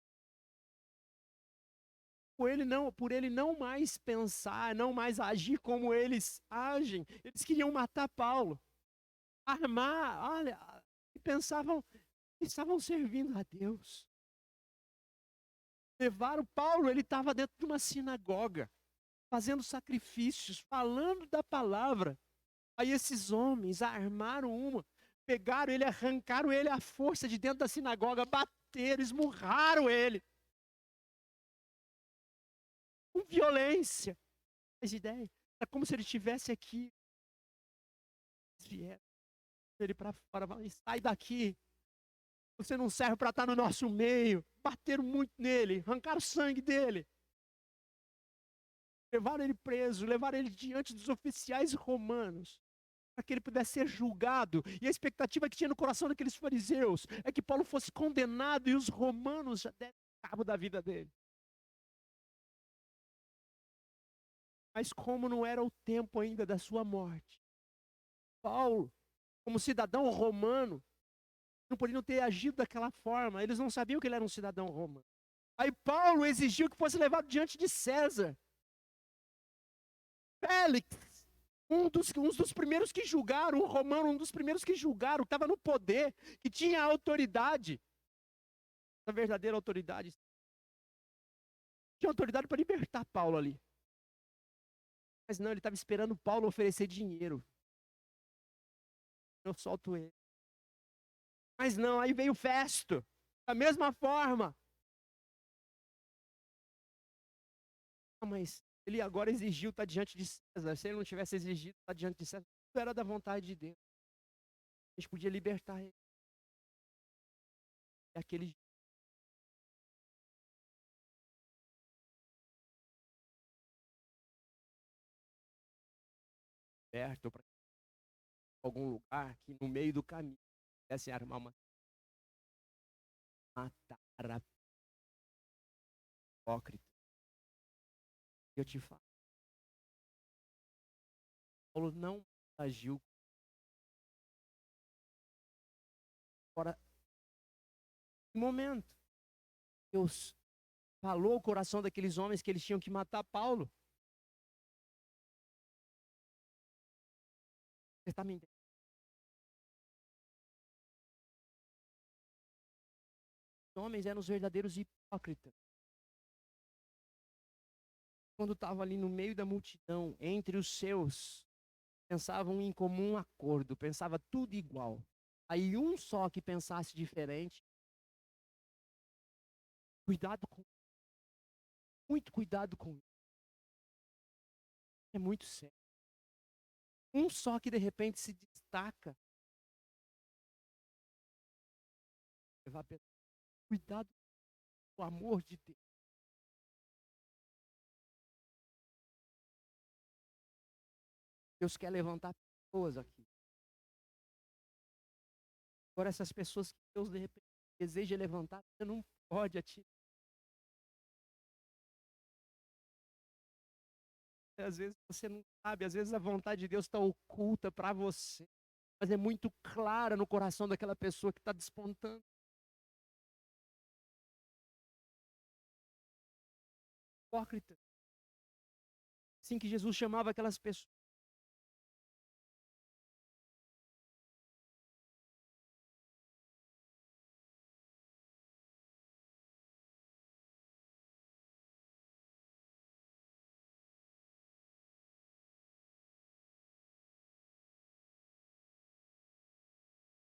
Por ele não mais pensar, não mais agir como eles agem. Eles queriam matar Paulo, armar, olha, e pensavam que estavam servindo a Deus. Levaram Paulo, ele estava dentro de uma sinagoga, fazendo sacrifícios, falando da palavra. Aí esses homens armaram uma, pegaram ele, arrancaram ele à força de dentro da sinagoga, bateram, esmurraram ele. Com violência. Faz ideia? É como se ele estivesse aqui. Vieram ele para fora, sai daqui. Você não serve para estar no nosso meio. Bateram muito nele, arrancaram o sangue dele. Levaram ele preso, levaram ele diante dos oficiais romanos, para que ele pudesse ser julgado. E a expectativa que tinha no coração daqueles fariseus é que Paulo fosse condenado e os romanos já dessem cabo da vida dele. Mas como não era o tempo ainda da sua morte, Paulo, como cidadão romano, não poderiam ter agido daquela forma. Eles não sabiam que ele era um cidadão romano. Aí Paulo exigiu que fosse levado diante de César. Félix, um dos primeiros que julgaram, um romano, um dos primeiros que julgaram, que estava no poder, que tinha autoridade, a verdadeira autoridade. Tinha autoridade para libertar Paulo ali. Mas não, ele estava esperando Paulo oferecer dinheiro. Eu solto ele. Mas não, aí veio Festo, da mesma forma. Mas ele agora exigiu estar diante de César. Se ele não tivesse exigido estar diante de César, tudo era da vontade de Deus. A gente podia libertar ele. E aquele perto para algum lugar que no meio do caminho pudesse armar uma matar a hipócrita. Eu te falo. Paulo não agiu. Agora, no momento, Deus falou o coração daqueles homens que eles tinham que matar Paulo. Você está me entendendo? Os homens eram os verdadeiros hipócritas. Quando estava ali no meio da multidão, entre os seus, pensavam em comum acordo, pensava tudo igual. Aí um só que pensasse diferente, cuidado com, muito cuidado com isso. É muito sério. Um só que de repente se destaca, cuidado com o amor de Deus. Deus quer levantar pessoas aqui. Agora essas pessoas que Deus de repente deseja levantar, você não pode atirar. Às vezes você não sabe, às vezes a vontade de Deus está oculta para você, mas é muito clara no coração daquela pessoa que está despontando. Hipócrita. Assim que Jesus chamava aquelas pessoas.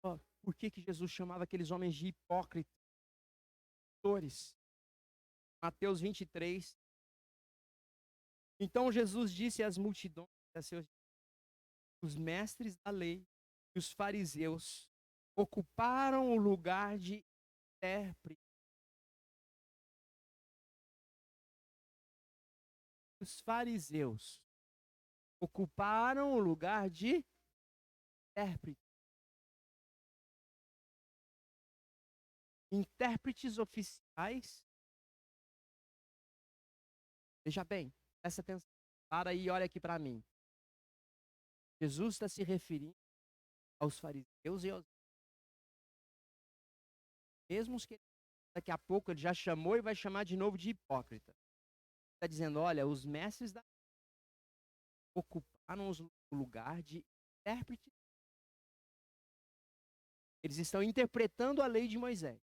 Ó, por que que Jesus chamava aqueles homens de hipócritas? Mateus 23. Então Jesus disse às multidões, os mestres da lei e os fariseus ocuparam o lugar de intérprete. Os fariseus ocuparam o lugar de intérprete. Intérpretes oficiais. Veja bem, presta atenção. Para aí e olha aqui para mim. Jesus está se referindo aos fariseus e aos mesmos que daqui a pouco ele já chamou e vai chamar de novo de hipócrita. Está dizendo, olha, os mestres da ocuparam o lugar de intérprete. Eles estão interpretando a lei de Moisés.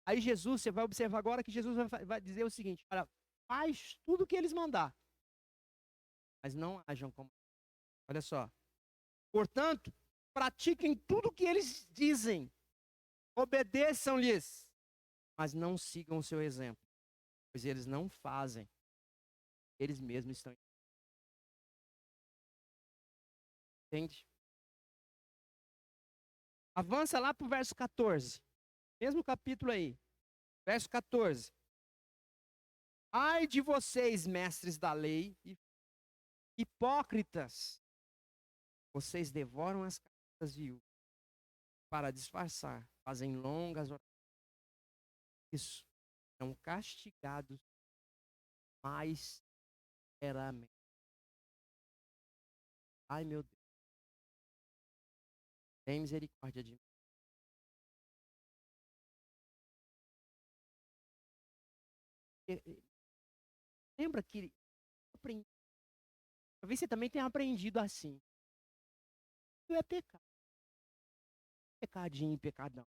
Aí Jesus, você vai observar agora que Jesus vai dizer o seguinte, olha, faz tudo o que eles mandar, mas não ajam como. Olha só. Portanto, pratiquem tudo o que eles dizem, obedeçam-lhes, mas não sigam o seu exemplo, pois eles não fazem, eles mesmos estão. Entende? Avança lá para o verso 14, mesmo capítulo aí, verso 14. Ai de vocês, mestres da lei, hipócritas, vocês devoram as casas viúvas para disfarçar, fazem longas orações. Isso, são castigados mais severamente. Ai, meu Deus. Tem misericórdia de mim. Lembra que talvez você também tenha aprendido assim. Isso é pecado. Pecadinho, pecadão.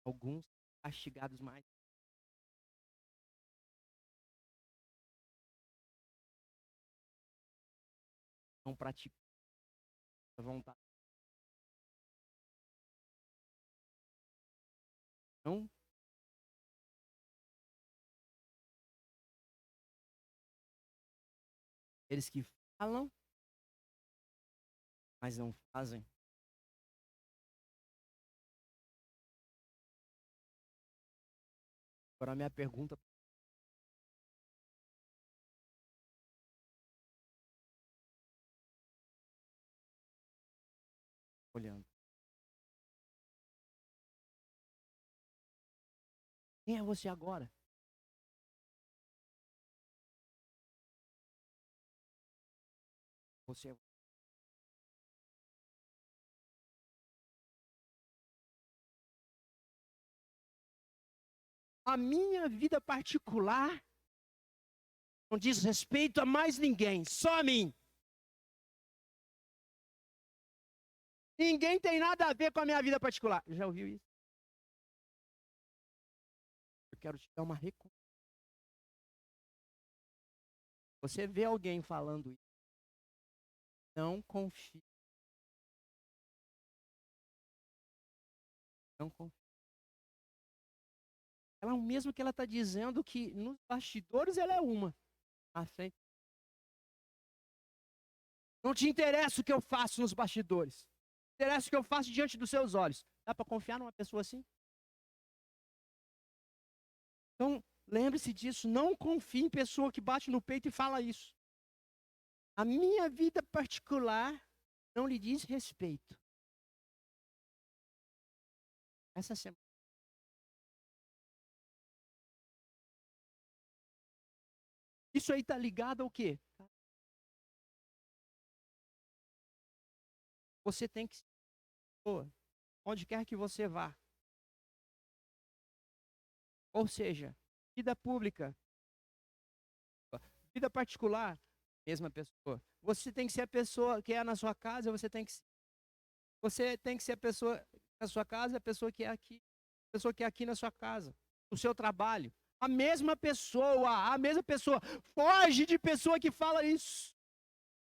Alguns castigados mais. Não praticam a vontade. Não. Eles que falam, mas não fazem. Agora a minha pergunta. Olhando. Quem é você agora? Você é. A minha vida particular não diz respeito a mais ninguém, só a mim. Ninguém tem nada a ver com a minha vida particular. Já ouviu isso? Eu quero te dar uma recompensa. Você vê alguém falando isso, não confie. Não confie. Ela é o mesmo que ela está dizendo que nos bastidores ela é uma. À frente. Não te interessa o que eu faço nos bastidores. Interessa o que eu faço diante dos seus olhos. Dá para confiar numa pessoa assim? Então, lembre-se disso. Não confie em pessoa que bate no peito e fala isso. A minha vida particular não lhe diz respeito. Essa semana. Isso aí está ligado ao quê? Você tem que ser pessoa, onde quer que você vá. Ou seja, Vida pública, vida particular, mesma pessoa. Você tem que ser a pessoa que é na sua casa, você tem que ser a pessoa na sua casa, a pessoa que é aqui, a pessoa que é aqui na sua casa, no seu trabalho. A mesma pessoa. Foge de pessoa que fala isso.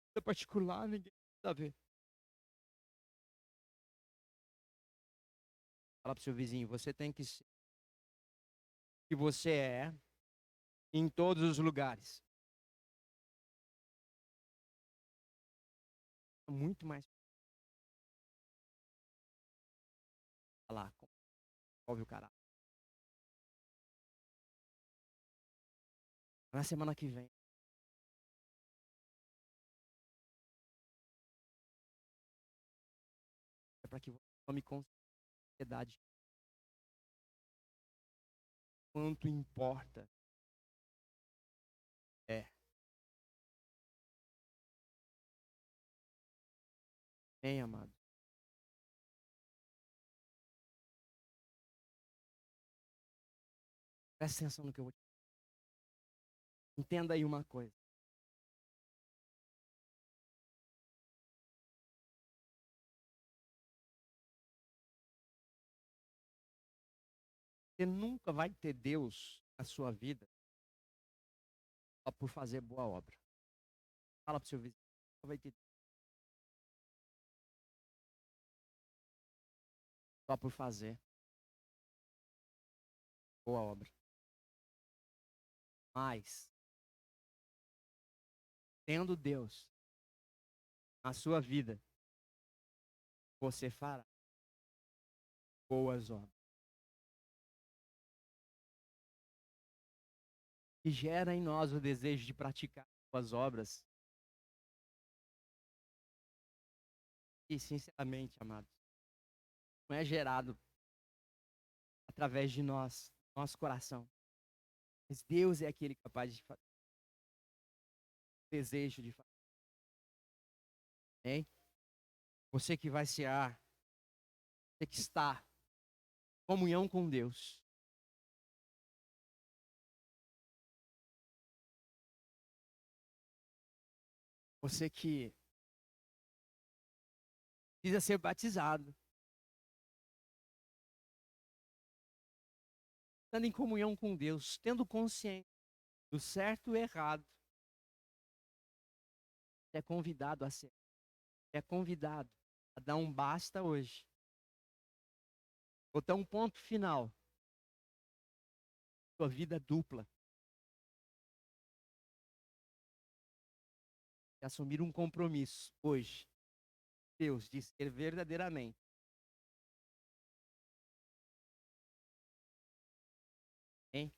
Vida particular, ninguém precisa ver. Fala pro seu vizinho, você tem que ser o que você é em todos os lugares. Muito mais falar, envolve o caráter. Na semana que vem, é para que você tome consciência quanto importa é. Bem, amado. Presta atenção no que eu vou te falar. Entenda aí uma coisa. Você nunca vai ter Deus na sua vida só por fazer boa obra. Fala pro seu vizinho, nunca vai ter Deus só por fazer boa obra. Mas, tendo Deus na sua vida, você fará boas obras. Que gera em nós o desejo de praticar boas obras. E, sinceramente, amados, não é gerado através de nós, nosso coração. Mas Deus é aquele capaz de fazer. Desejo de fazer. Hein? Você que vai cear, você que está em comunhão com Deus. Você que precisa ser batizado. Estando em comunhão com Deus, tendo consciência do certo e errado. É convidado a ser. É convidado a dar um basta hoje. Botar um ponto final. Sua vida dupla. E assumir um compromisso hoje. Deus de ser verdadeiramente. Hein?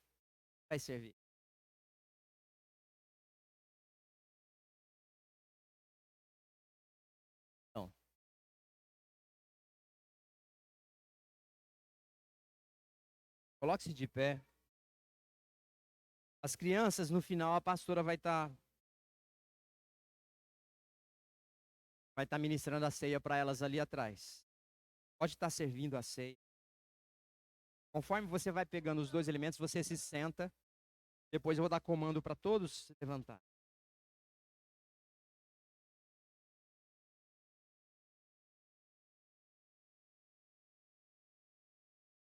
Vai servir. Então, coloque-se de pé. As crianças, no final, a pastora vai estar ministrando a ceia para elas ali atrás. Pode estar servindo a ceia. Conforme você vai pegando os dois elementos, você se senta. Depois eu vou dar comando para todos se levantar.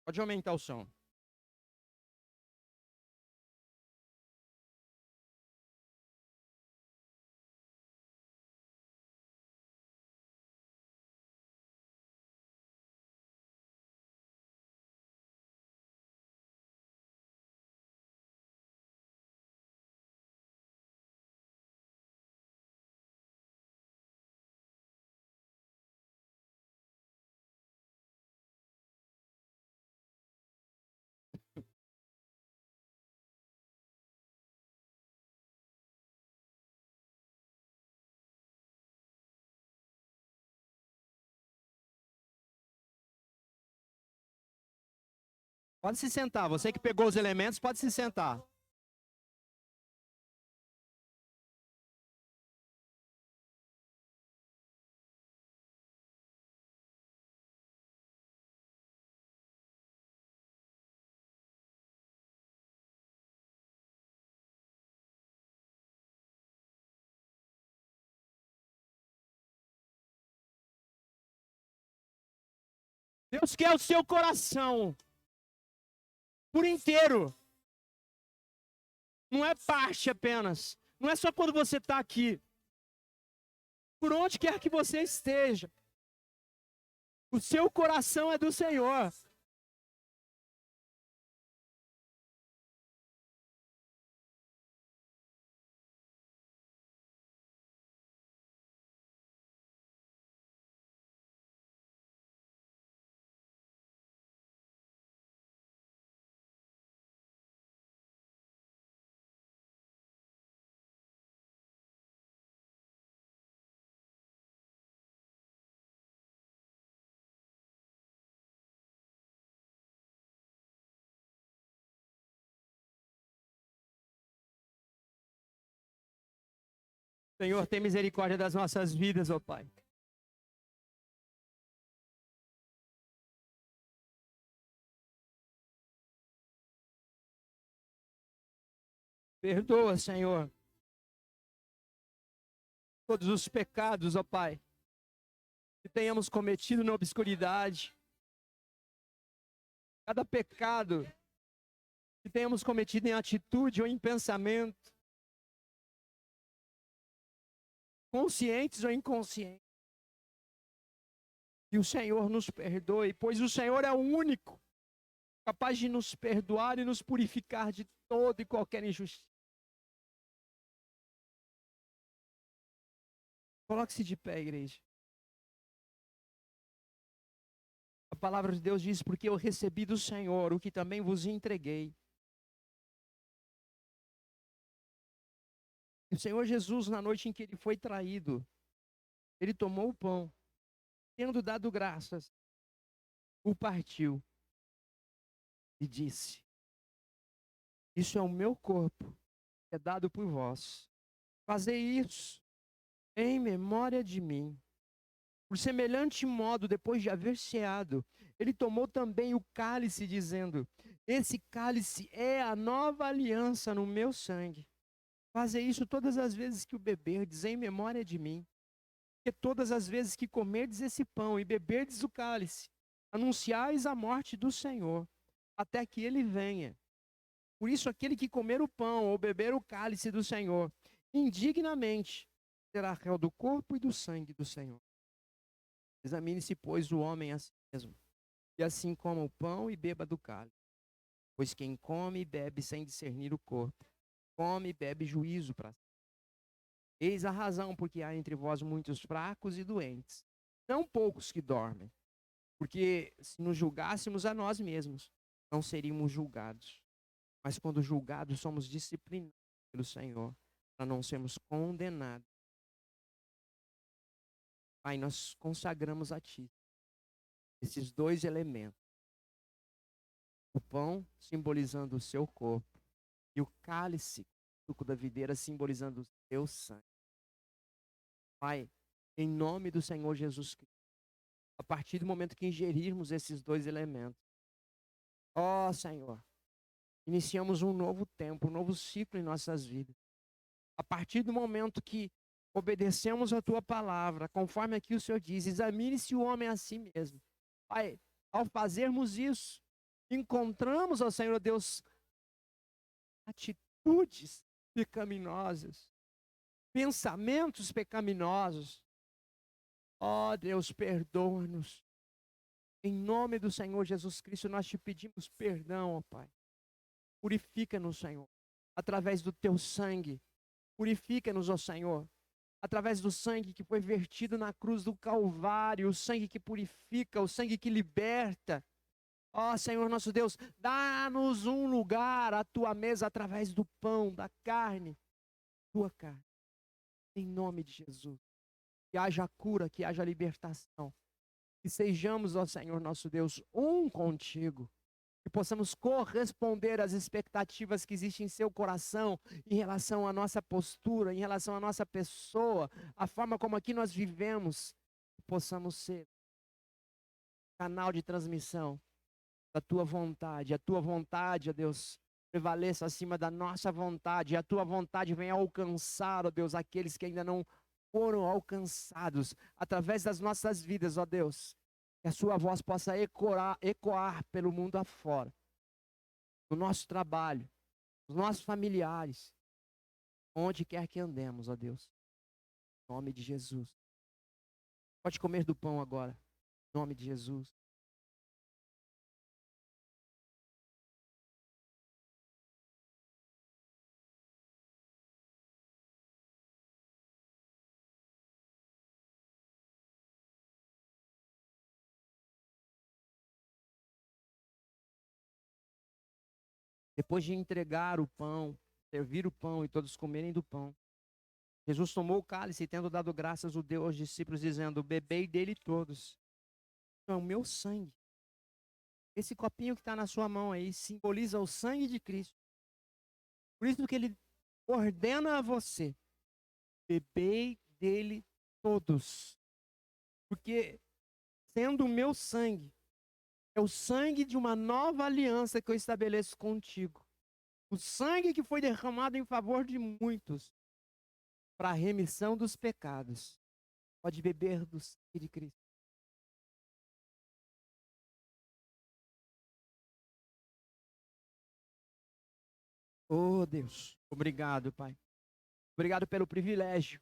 Pode aumentar o som. Pode se sentar. Você que pegou os elementos, pode se sentar. Deus quer o seu coração por inteiro. Não é parte apenas. Não é só quando você está aqui. Por onde quer que você esteja. O seu coração é do Senhor. Senhor, tem misericórdia das nossas vidas, ó Pai. Perdoa, Senhor, todos os pecados, ó Pai, que tenhamos cometido na obscuridade. Cada pecado que tenhamos cometido em atitude ou em pensamento, conscientes ou inconscientes. Que o Senhor nos perdoe, pois o Senhor é o único capaz de nos perdoar e nos purificar de toda e qualquer injustiça. Coloque-se de pé, igreja. A palavra de Deus diz, porque eu recebi do Senhor o que também vos entreguei. O Senhor Jesus, na noite em que ele foi traído, ele tomou o pão, tendo dado graças, o partiu e disse: isso é o meu corpo, que é dado por vós. Fazei isso em memória de mim. Por semelhante modo, depois de haver ceado, ele tomou também o cálice, dizendo: esse cálice é a nova aliança no meu sangue. Fazei isso todas as vezes que o beberdes, em memória de mim. Porque todas as vezes que comerdes esse pão e beberdes o cálice, anunciais a morte do Senhor, até que ele venha. Por isso, aquele que comer o pão ou beber o cálice do Senhor, indignamente, será réu do corpo e do sangue do Senhor. Examine-se, pois, o homem a si mesmo, e assim coma o pão e beba do cálice. Pois quem come e bebe sem discernir o corpo, come e bebe juízo para si. Eis a razão porque há entre vós muitos fracos e doentes, não poucos que dormem. Porque se nos julgássemos a nós mesmos, não seríamos julgados. Mas quando julgados, somos disciplinados pelo Senhor, para não sermos condenados. Pai, nós consagramos a Ti esses dois elementos. O pão, simbolizando o seu corpo, e o cálice, o suco da videira, simbolizando o seu sangue. Pai, em nome do Senhor Jesus Cristo, a partir do momento que ingerirmos esses dois elementos, ó Senhor, iniciamos um novo tempo, um novo ciclo em nossas vidas. A partir do momento que obedecemos a Tua palavra, conforme aqui o Senhor diz, examine-se o homem a si mesmo. Pai, ao fazermos isso, encontramos, ó Senhor Deus, atitudes pecaminosas, pensamentos pecaminosos. Ó Deus, perdoa-nos. Em nome do Senhor Jesus Cristo, nós te pedimos perdão, ó Pai. Purifica-nos, Senhor, através do Teu sangue. Purifica-nos, ó Senhor, através do sangue que foi vertido na cruz do Calvário, o sangue que purifica, o sangue que liberta. Ó Senhor nosso Deus, dá-nos um lugar à Tua mesa através do pão, da carne, Tua carne. Em nome de Jesus. Que haja cura, que haja libertação. Que sejamos, ó Senhor nosso Deus, um contigo. Que possamos corresponder às expectativas que existem em seu coração em relação à nossa postura, em relação à nossa pessoa, a forma como aqui nós vivemos. Que possamos ser canal de transmissão da Tua vontade. A Tua vontade, ó Deus, prevaleça acima da nossa vontade. A Tua vontade venha alcançar, ó Deus, aqueles que ainda não foram alcançados através das nossas vidas, ó Deus. Que a sua voz possa ecoar pelo mundo afora. No nosso trabalho, nos nossos familiares, onde quer que andemos, ó Deus. Em nome de Jesus. Pode comer do pão agora. Em nome de Jesus. Depois de entregar o pão, servir o pão e todos comerem do pão, Jesus tomou o cálice e, tendo dado graças, o deu aos discípulos, dizendo: bebei dele todos. É o meu sangue. Esse copinho que está na sua mão aí simboliza o sangue de Cristo. Por isso que ele ordena a você: bebei dele todos. Porque, sendo o meu sangue, é o sangue de uma nova aliança que eu estabeleço contigo. O sangue que foi derramado em favor de muitos, para a remissão dos pecados. Pode beber do sangue de Cristo. Oh, Deus, obrigado, Pai. Obrigado pelo privilégio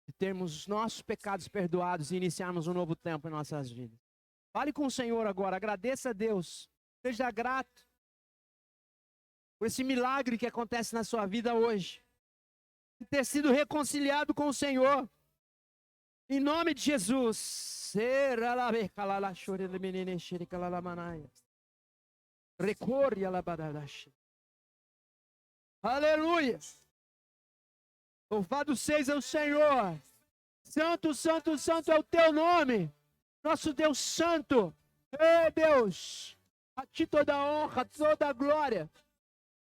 de termos os nossos pecados perdoados e iniciarmos um novo tempo em nossas vidas. Fale com o Senhor agora, agradeça a Deus. Seja grato por esse milagre que acontece na sua vida hoje. De ter sido reconciliado com o Senhor. Em nome de Jesus. Aleluia. Louvado seja o Senhor. Santo, santo, santo é o teu nome. Nosso Deus santo. Ei, Deus. A ti toda a honra, toda a glória,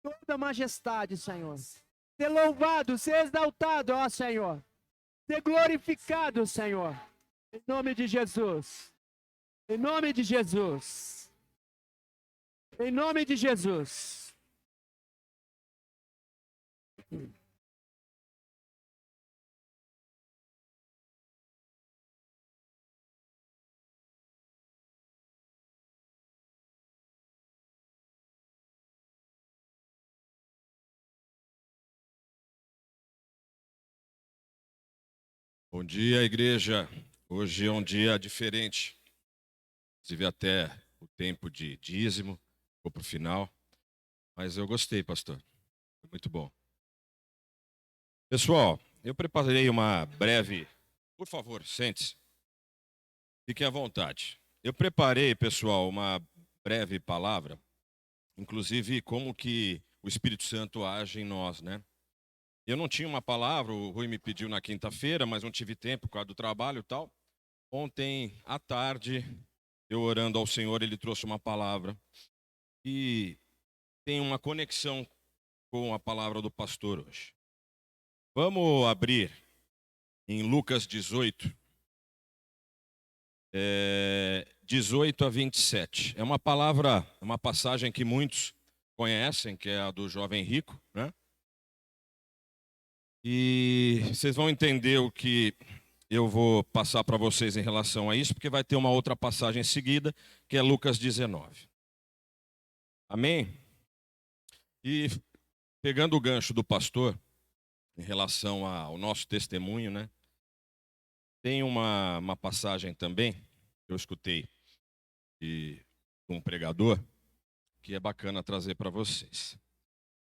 toda a majestade, Senhor. Ser louvado, ser exaltado, ó Senhor. Ser glorificado, Senhor. Em nome de Jesus. Em nome de Jesus. Em nome de Jesus. Bom dia, igreja. Hoje é um dia diferente. Tive até o tempo de dízimo, ficou para o final. Mas eu gostei, pastor. Foi muito bom. Pessoal, eu preparei uma breve... Por favor, sente-se. Fiquem à vontade. Eu preparei, pessoal, uma breve palavra, inclusive como que o Espírito Santo age em nós, né? Eu não tinha uma palavra, o Rui me pediu na quinta-feira, mas não tive tempo por causa do trabalho e tal. Ontem à tarde, eu orando ao Senhor, Ele trouxe uma palavra e tem uma conexão com a palavra do pastor hoje. Vamos abrir em Lucas 18, 18 a 27. É uma palavra, uma passagem que muitos conhecem, que é a do jovem rico, né? E vocês vão entender o que eu vou passar para vocês em relação a isso, porque vai ter uma outra passagem em seguida, que é Lucas 19. Amém? E pegando o gancho do pastor, em relação ao nosso testemunho, né? Tem uma passagem também, que eu escutei de um pregador, que é bacana trazer para vocês.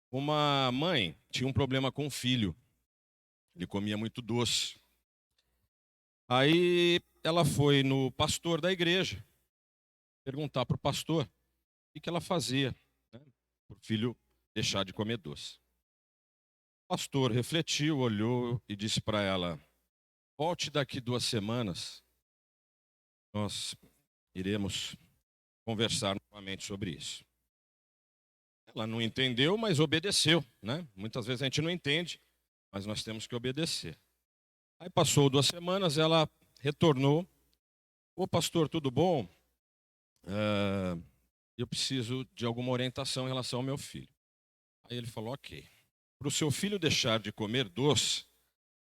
Uma mãe tinha um problema com o filho, ele comia muito doce. Aí ela foi no pastor da igreja, perguntar para o pastor o que ela fazia, né, para o filho deixar de comer doce. O pastor refletiu, olhou e disse para ela: volte daqui 2 semanas, nós iremos conversar novamente sobre isso. Ela não entendeu, mas obedeceu, né? Muitas vezes a gente não entende, mas nós temos que obedecer. Aí passou 2 semanas, ela retornou. Ô pastor, tudo bom? Eu preciso de alguma orientação em relação ao meu filho. Aí ele falou, ok. Para o seu filho deixar de comer doce,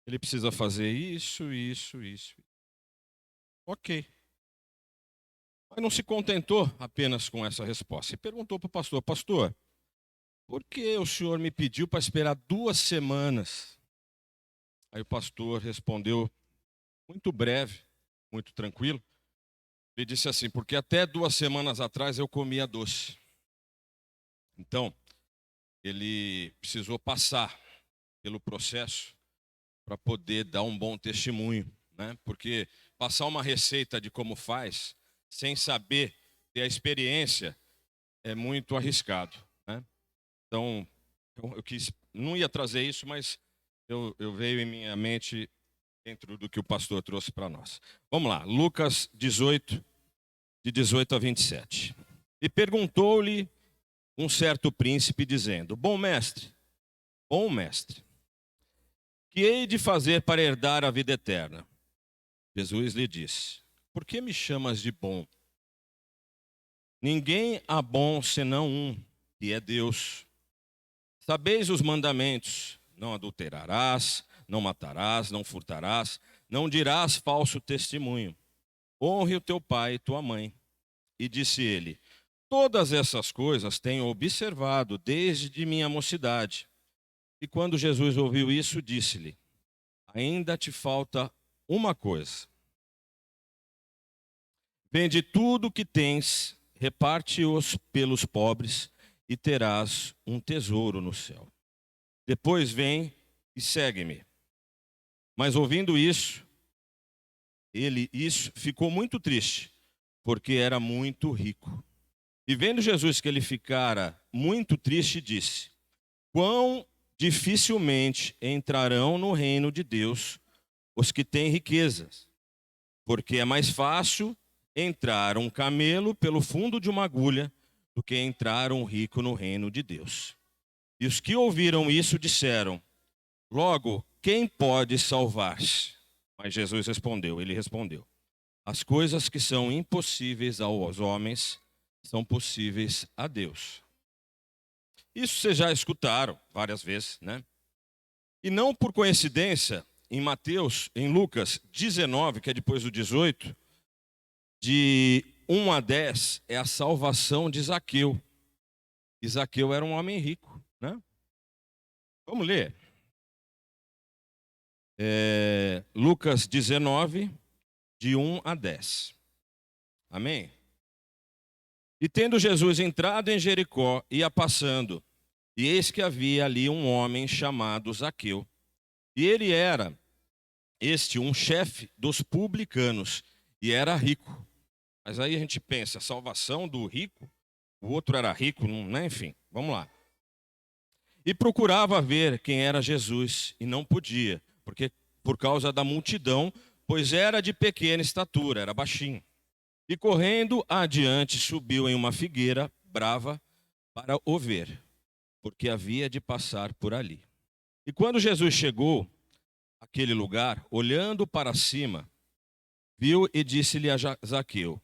ele precisa fazer isso, isso, isso. Ok. Mas não se contentou apenas com essa resposta. E perguntou para o pastor: pastor, por que o senhor me pediu para esperar 2 semanas? Aí o pastor respondeu, muito breve, muito tranquilo. Ele disse assim: porque até 2 semanas atrás eu comia doce. Então, ele precisou passar pelo processo para poder dar um bom testemunho, né? Porque passar uma receita de como faz, sem saber ter a experiência, é muito arriscado, né? Então, não ia trazer isso, mas eu veio em minha mente dentro do que o pastor trouxe para nós. Vamos lá, Lucas 18, de 18 a 27. E perguntou-lhe um certo príncipe, dizendo: bom mestre, que hei de fazer para herdar a vida eterna? Jesus lhe disse: por que me chamas de bom? Ninguém há bom senão um, que é Deus. Sabeis os mandamentos: não adulterarás, não matarás, não furtarás, não dirás falso testemunho. Honre o teu pai e tua mãe. E disse ele: todas essas coisas tenho observado desde minha mocidade. E quando Jesus ouviu isso, disse-lhe: ainda te falta uma coisa. Vende tudo o que tens, reparte-os pelos pobres, e terás um tesouro no céu. Depois vem e segue-me. Mas ouvindo isso, ele ficou muito triste, porque era muito rico. E vendo Jesus que ele ficara muito triste, disse: quão dificilmente entrarão no reino de Deus os que têm riquezas, porque é mais fácil entrar um camelo pelo fundo de uma agulha do que entrar um rico no reino de Deus. E os que ouviram isso disseram: logo, quem pode salvar-se? Mas Jesus respondeu: as coisas que são impossíveis aos homens são possíveis a Deus. Isso vocês já escutaram várias vezes, né? E não por coincidência, em Lucas 19, que é depois do 18, de 1 a 10, é a salvação de Zaqueu. E Zaqueu era um homem rico, né? Vamos ler. Lucas 19, de 1 a 10. Amém? E tendo Jesus entrado em Jericó, ia passando, e eis que havia ali um homem chamado Zaqueu. E ele era, um chefe dos publicanos, e era rico. Mas aí a gente pensa, salvação do rico, o outro era rico, né? Enfim, vamos lá. E procurava ver quem era Jesus, e não podia, porque por causa da multidão, pois era de pequena estatura, era baixinho. E correndo adiante, subiu em uma figueira brava para o ver, porque havia de passar por ali. E quando Jesus chegou àquele lugar, olhando para cima, viu e disse-lhe a Zaqueu: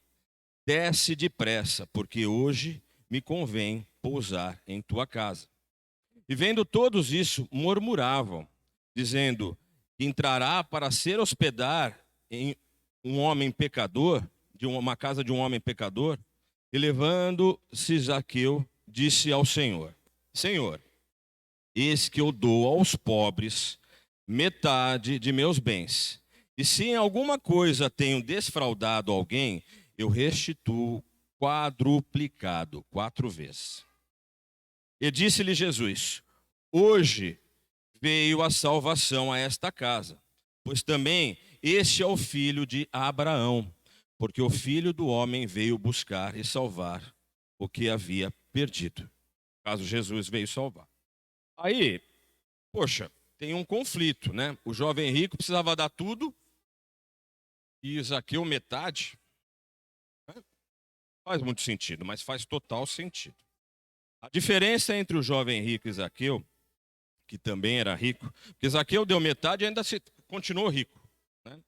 desce depressa, porque hoje me convém pousar em tua casa. E vendo todos isso, murmuravam, dizendo: entrará para ser hospedar em um homem pecador, de uma casa de um homem pecador. E levando-se Zaqueu, disse ao Senhor: Senhor, eis que eu dou aos pobres metade de meus bens. E se em alguma coisa tenho desfraudado alguém, eu restituo quadruplicado, 4 vezes. E disse-lhe Jesus: hoje veio a salvação a esta casa, pois também este é o filho de Abraão, porque o Filho do Homem veio buscar e salvar o que havia perdido. No caso, Jesus veio salvar. Aí, poxa, tem um conflito, né? O jovem rico precisava dar tudo e Zaqueu metade. Faz muito sentido, mas faz total sentido. A diferença entre o jovem rico e Zaqueu, que também era rico, porque Zaqueu deu metade e ainda continuou rico, né?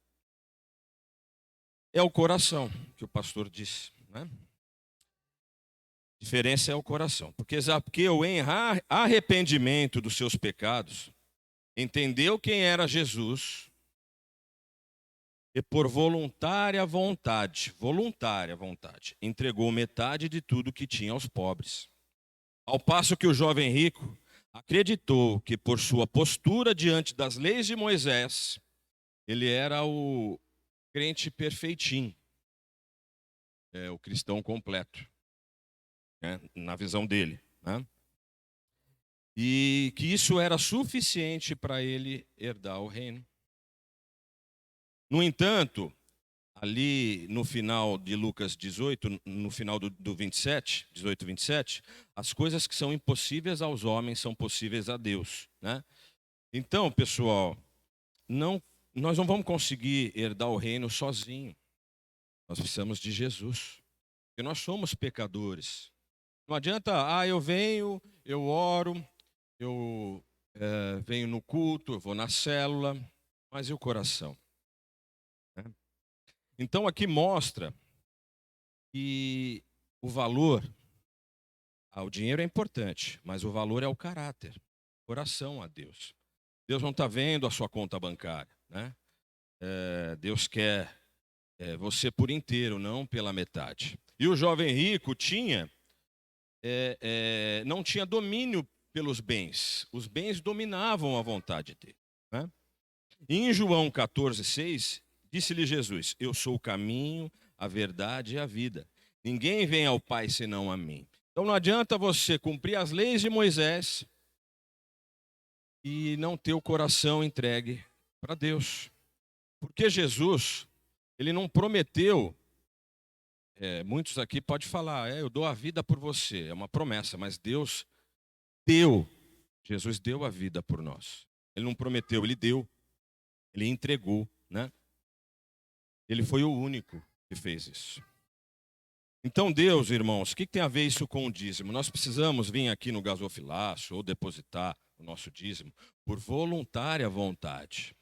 É o coração, que o pastor disse, né? A diferença é o coração, porque Zaqueu, em arrependimento dos seus pecados, entendeu quem era Jesus e por voluntária vontade, entregou metade de tudo que tinha aos pobres. Ao passo que o jovem rico acreditou que por sua postura diante das leis de Moisés, ele era o crente perfeitinho, o cristão completo, né, na visão dele, né? E que isso era suficiente para ele herdar o reino. No entanto, ali no final de Lucas 18, no final do 27, 18, 27, as coisas que são impossíveis aos homens são possíveis a Deus, né? Então, pessoal, nós não vamos conseguir herdar o reino sozinho. Nós precisamos de Jesus, porque nós somos pecadores. Não adianta, eu venho, eu oro, eu venho no culto, eu vou na célula, mas e o coração? Né? Então aqui mostra que o valor, o dinheiro é importante, mas o valor é o caráter, o coração a Deus. Deus não está vendo a sua conta bancária, né? Deus quer você por inteiro, não pela metade. E o jovem rico não tinha domínio pelos bens. Os bens dominavam a vontade dele, né? E em João 14,6, disse-lhe Jesus: eu sou o caminho, a verdade e a vida. Ninguém vem ao Pai senão a mim. Então não adianta você cumprir as leis de Moisés e não ter o coração entregue para Deus. Porque Jesus, ele não prometeu, muitos aqui podem falar, eu dou a vida por você, é uma promessa, mas Deus deu, Jesus deu a vida por nós. Ele não prometeu, ele deu, ele entregou, né? Ele foi o único que fez isso. Então Deus, irmãos, o que tem a ver isso com o dízimo? Nós precisamos vir aqui no gasofilácio ou depositar o nosso dízimo por voluntária vontade.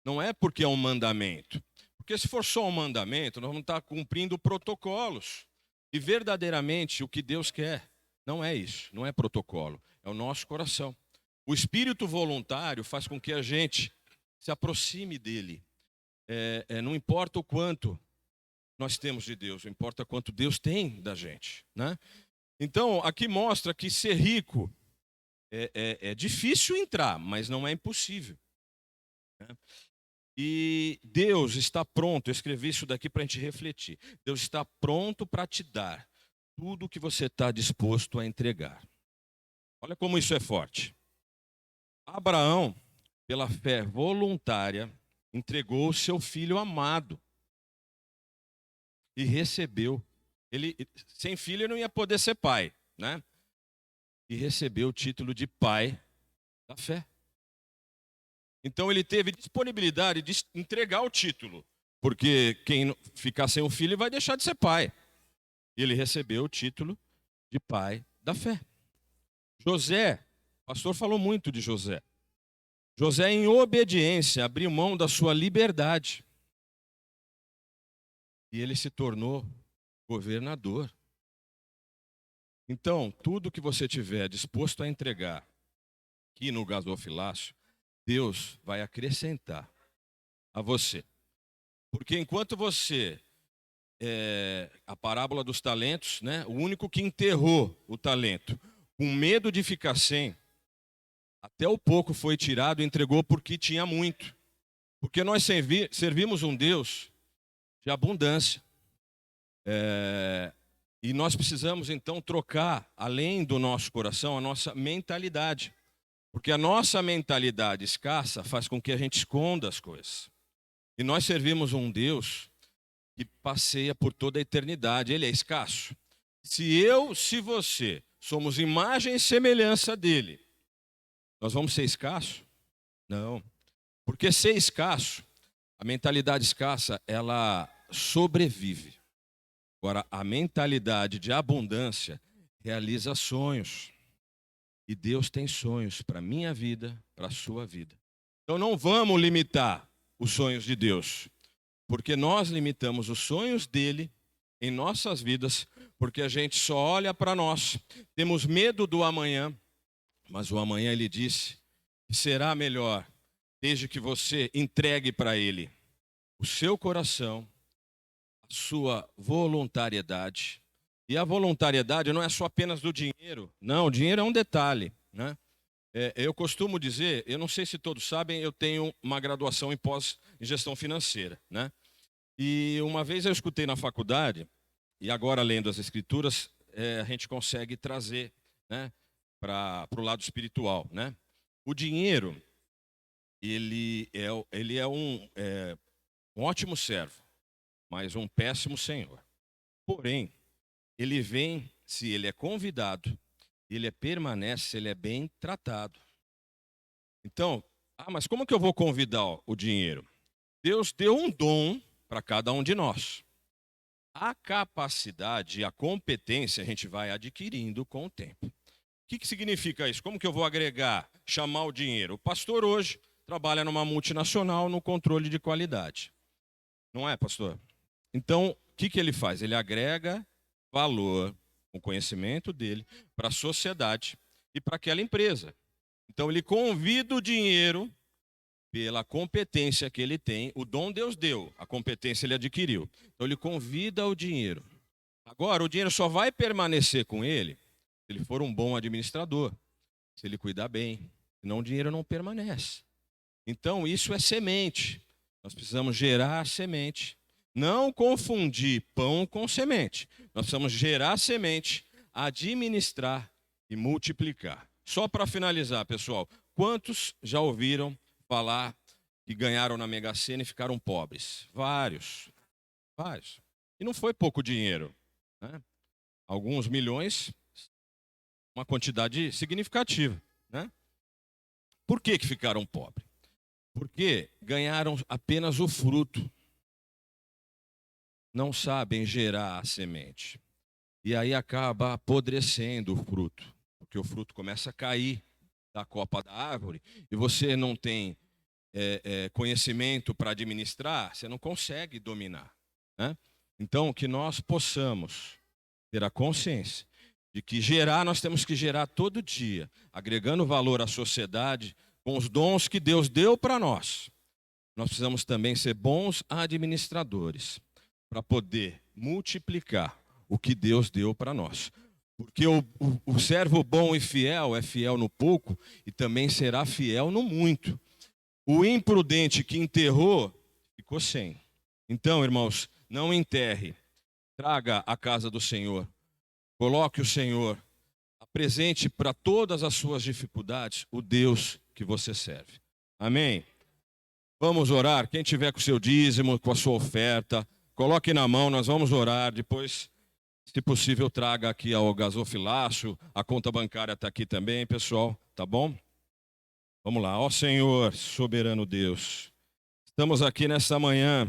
Não é porque é um mandamento. Porque se for só um mandamento, nós vamos estar cumprindo protocolos. E verdadeiramente o que Deus quer não é isso, não é protocolo, é o nosso coração. O espírito voluntário faz com que a gente se aproxime dele. Não importa o quanto nós temos de Deus, não importa quanto Deus tem da gente, né? Então, aqui mostra que ser rico é difícil entrar, mas não é impossível, né? E Deus está pronto, eu escrevi isso daqui para a gente refletir. Deus está pronto para te dar tudo o que você está disposto a entregar. Olha como isso é forte. Abraão, pela fé voluntária, entregou o seu filho amado e recebeu. Ele, sem filho, ele não ia poder ser pai, né? E recebeu o título de pai da fé. Então ele teve disponibilidade de entregar o título, porque quem ficar sem o filho vai deixar de ser pai. E ele recebeu o título de pai da fé. José, o pastor falou muito de José. José, em obediência, abriu mão da sua liberdade. E ele se tornou governador. Então, tudo que você tiver disposto a entregar aqui no gasofilácio, Deus vai acrescentar a você. Porque enquanto você, a parábola dos talentos, né, o único que enterrou o talento, com medo de ficar sem, até o pouco foi tirado e entregou porque tinha muito. Porque nós servimos um Deus de abundância. E nós precisamos então trocar, além do nosso coração, a nossa mentalidade. Porque a nossa mentalidade escassa faz com que a gente esconda as coisas. E nós servimos um Deus que passeia por toda a eternidade. Ele é escasso. Se você somos imagem e semelhança dele, nós vamos ser escassos? Não. Porque ser escasso, a mentalidade escassa, ela sobrevive. Agora, a mentalidade de abundância realiza sonhos. E Deus tem sonhos para a minha vida, para a sua vida. Então não vamos limitar os sonhos de Deus, porque nós limitamos os sonhos dele em nossas vidas, porque a gente só olha para nós, temos medo do amanhã, mas o amanhã ele disse que será melhor, desde que você entregue para ele o seu coração, a sua voluntariedade. E a voluntariedade não é só apenas do dinheiro. Não, o dinheiro é um detalhe, né? Eu costumo dizer, eu não sei se todos sabem, eu tenho uma graduação em gestão financeira, né? E uma vez eu escutei na faculdade, e agora lendo as escrituras, a gente consegue trazer, né, para o lado espiritual, né? O dinheiro, ele é um ótimo servo, mas um péssimo senhor. Porém, ele vem se ele é convidado, ele permanece se ele é bem tratado. Então, mas como que eu vou convidar o dinheiro? Deus deu um dom para cada um de nós. A capacidade e a competência a gente vai adquirindo com o tempo. O que significa isso? Como que eu vou agregar, chamar o dinheiro? O pastor hoje trabalha numa multinacional no controle de qualidade. Não é, pastor? Então, o que ele faz? Ele agrega valor, o conhecimento dele, para a sociedade e para aquela empresa. Então, ele convida o dinheiro pela competência que ele tem. O dom Deus deu, a competência ele adquiriu. Então, ele convida o dinheiro. Agora, o dinheiro só vai permanecer com ele se ele for um bom administrador, se ele cuidar bem. Senão, o dinheiro não permanece. Então, isso é semente. Nós precisamos gerar semente. Não confundir pão com semente. Nós precisamos gerar semente, administrar e multiplicar. Só para finalizar, pessoal, quantos já ouviram falar que ganharam na Mega Sena e ficaram pobres? Vários. Vários. E não foi pouco dinheiro, né? Alguns milhões, uma quantidade significativa, né? Por que ficaram pobres? Porque ganharam apenas o fruto. Não sabem gerar a semente. E aí acaba apodrecendo o fruto. Porque o fruto começa a cair da copa da árvore. E você não tem conhecimento para administrar, você não consegue dominar, né? Então, que nós possamos ter a consciência de que nós temos que gerar todo dia, agregando valor à sociedade com os dons que Deus deu para nós. Nós precisamos também ser bons administradores para poder multiplicar o que Deus deu para nós. Porque o servo bom e fiel é fiel no pouco e também será fiel no muito. O imprudente que enterrou ficou sem. Então, irmãos, não enterre. Traga a casa do Senhor. Coloque o Senhor. Apresente para todas as suas dificuldades o Deus que você serve. Amém? Vamos orar. Quem tiver com o seu dízimo, com a sua oferta, coloque na mão, nós vamos orar. Depois, se possível, traga aqui ao gasofilaço. A conta bancária está aqui também, pessoal. Tá bom? Vamos lá. Ó Senhor, soberano Deus. Estamos aqui nessa manhã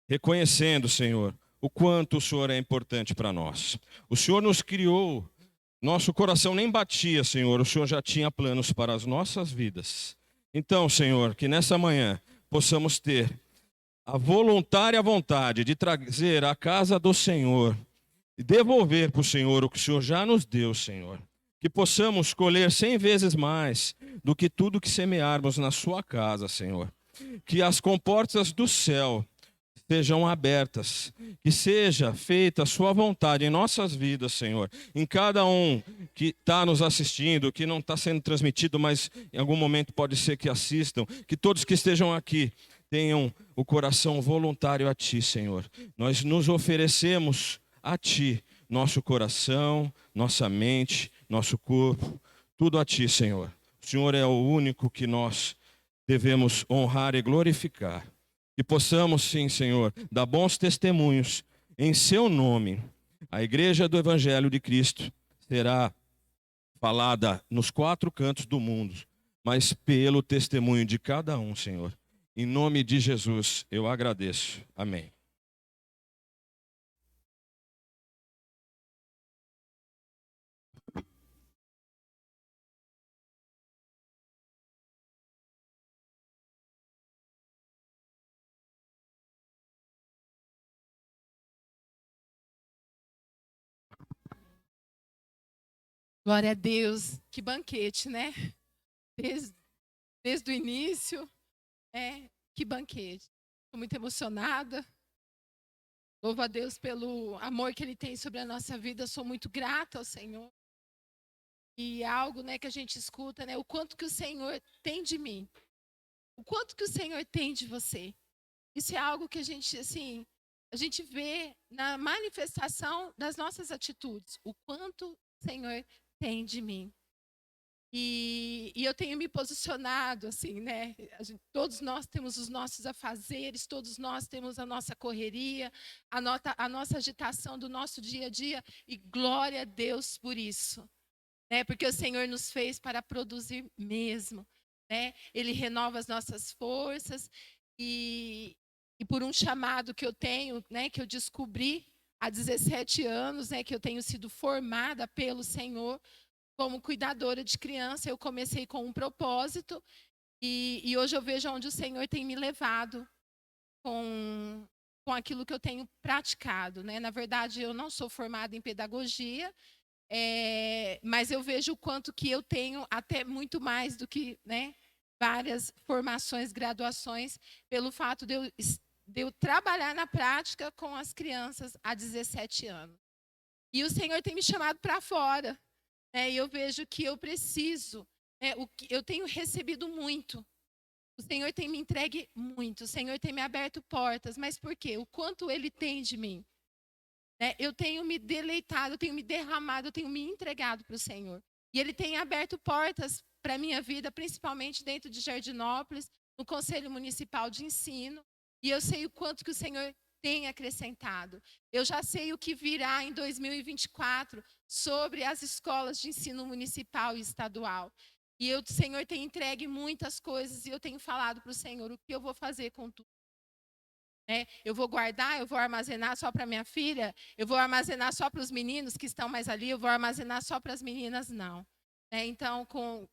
reconhecendo, Senhor, o quanto o Senhor é importante para nós. O Senhor nos criou. Nosso coração nem batia, Senhor. O Senhor já tinha planos para as nossas vidas. Então, Senhor, que nessa manhã possamos ter a voluntária vontade de trazer à casa do Senhor e devolver para o Senhor o que o Senhor já nos deu, Senhor. Que possamos colher 100 vezes mais do que tudo que semearmos na sua casa, Senhor. Que as comportas do céu sejam abertas, que seja feita a sua vontade em nossas vidas, Senhor. Em cada um que está nos assistindo, que não está sendo transmitido, mas em algum momento pode ser que assistam, que todos que estejam aqui tenham o coração voluntário a Ti, Senhor. Nós nos oferecemos a Ti, nosso coração, nossa mente, nosso corpo, tudo a Ti, Senhor. O Senhor é o único que nós devemos honrar e glorificar. Que possamos, sim, Senhor, dar bons testemunhos em Seu nome. A igreja do Evangelho de Cristo será falada nos 4 cantos do mundo, mas pelo testemunho de cada um, Senhor. Em nome de Jesus, eu agradeço. Amém. Glória a Deus, que banquete, né? Desde o início, que banquete. Estou muito emocionada. Louvo a Deus pelo amor que Ele tem sobre a nossa vida. Sou muito grata ao Senhor. E algo, né, que a gente escuta, né, o quanto que o Senhor tem de mim. O quanto que o Senhor tem de você. Isso é algo que a gente, assim, a gente vê na manifestação das nossas atitudes. O quanto o Senhor tem de mim. E eu tenho me posicionado, assim, né? Todos nós temos os nossos afazeres, todos nós temos a nossa correria, a nossa agitação do nosso dia a dia. E glória a Deus por isso, né? Porque o Senhor nos fez para produzir mesmo, né? Ele renova as nossas forças e por um chamado que eu tenho, né? Que eu descobri há 17 anos, né? Que eu tenho sido formada pelo Senhor. Como cuidadora de criança, eu comecei com um propósito e hoje eu vejo onde o Senhor tem me levado com aquilo que eu tenho praticado, né? Na verdade, eu não sou formada em pedagogia, mas eu vejo o quanto que eu tenho até muito mais do que, né, várias formações, graduações, pelo fato de eu trabalhar na prática com as crianças há 17 anos. E o Senhor tem me chamado para fora. E eu vejo que eu preciso, eu tenho recebido muito. O Senhor tem me entregue muito, o Senhor tem me aberto portas, mas por quê? O quanto Ele tem de mim. Eu tenho me deleitado, eu tenho me derramado, eu tenho me entregado para o Senhor. E Ele tem aberto portas para a minha vida, principalmente dentro de Jardinópolis, no Conselho Municipal de Ensino. E eu sei o quanto que o Senhor tem acrescentado. Eu já sei o que virá em 2024 sobre as escolas de ensino municipal e estadual. E o Senhor tem entregue muitas coisas e eu tenho falado para o Senhor o que eu vou fazer com tudo. Eu vou guardar, eu vou armazenar só para minha filha, eu vou armazenar só para os meninos que estão mais ali, eu vou armazenar só para as meninas, não. Então, com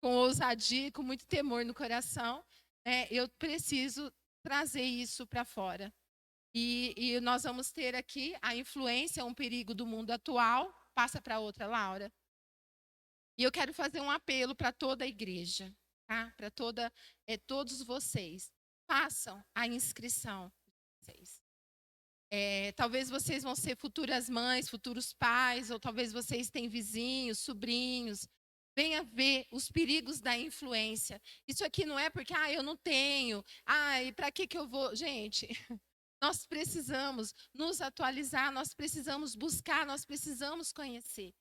ousadia, com muito temor no coração, eu preciso trazer isso para fora. E nós vamos ter aqui a influência, um perigo do mundo atual. Passa para outra, Laura. E eu quero fazer um apelo para toda a igreja, tá? Para todos vocês. Façam a inscrição de vocês. Talvez vocês vão ser futuras mães, futuros pais, ou talvez vocês tenham vizinhos, sobrinhos. Venha ver os perigos da influência. Isso aqui não é porque, eu não tenho. E para que eu vou? Gente, nós precisamos nos atualizar, nós precisamos buscar, nós precisamos conhecer.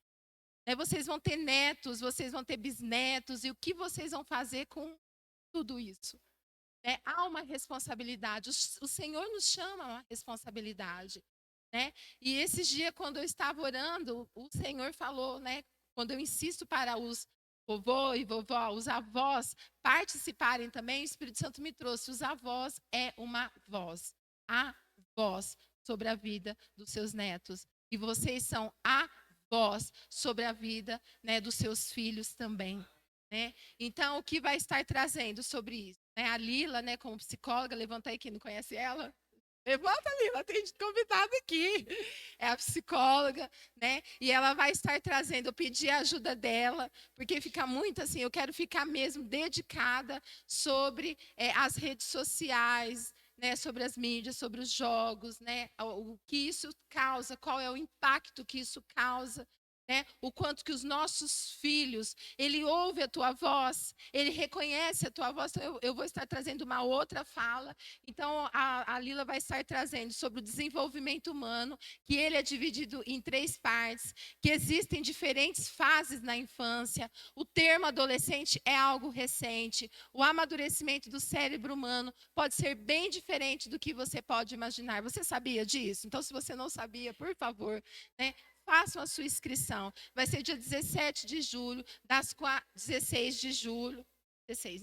Vocês vão ter netos, vocês vão ter bisnetos, e o que vocês vão fazer com tudo isso? Há uma responsabilidade, o Senhor nos chama a uma responsabilidade. E esses dias, quando eu estava orando, o Senhor falou, quando eu insisto para os vovô e vovó, os avós participarem também, o Espírito Santo me trouxe, os avós é uma voz. A voz sobre a vida dos seus netos. E vocês são a voz sobre a vida, dos seus filhos também. Então, o que vai estar trazendo sobre isso? A Lila, como psicóloga, levanta aí quem não conhece ela. Levanta, Lila, tem convidado aqui. É a psicóloga, e ela vai estar trazendo, eu pedi a ajuda dela, porque fica muito assim, eu quero ficar mesmo dedicada sobre as redes sociais, sobre as mídias, sobre os jogos, o que isso causa, qual é o impacto que isso causa. O quanto que os nossos filhos, ele ouve a tua voz, ele reconhece a tua voz. Então, eu vou estar trazendo uma outra fala. Então, a Lila vai estar trazendo sobre o desenvolvimento humano, que ele é dividido em 3 partes, que existem diferentes fases na infância. O termo adolescente é algo recente. O amadurecimento do cérebro humano pode ser bem diferente do que você pode imaginar. Você sabia disso? Então, se você não sabia, por favor, façam a sua inscrição. Vai ser dia 17 de julho, 16 de julho, 16,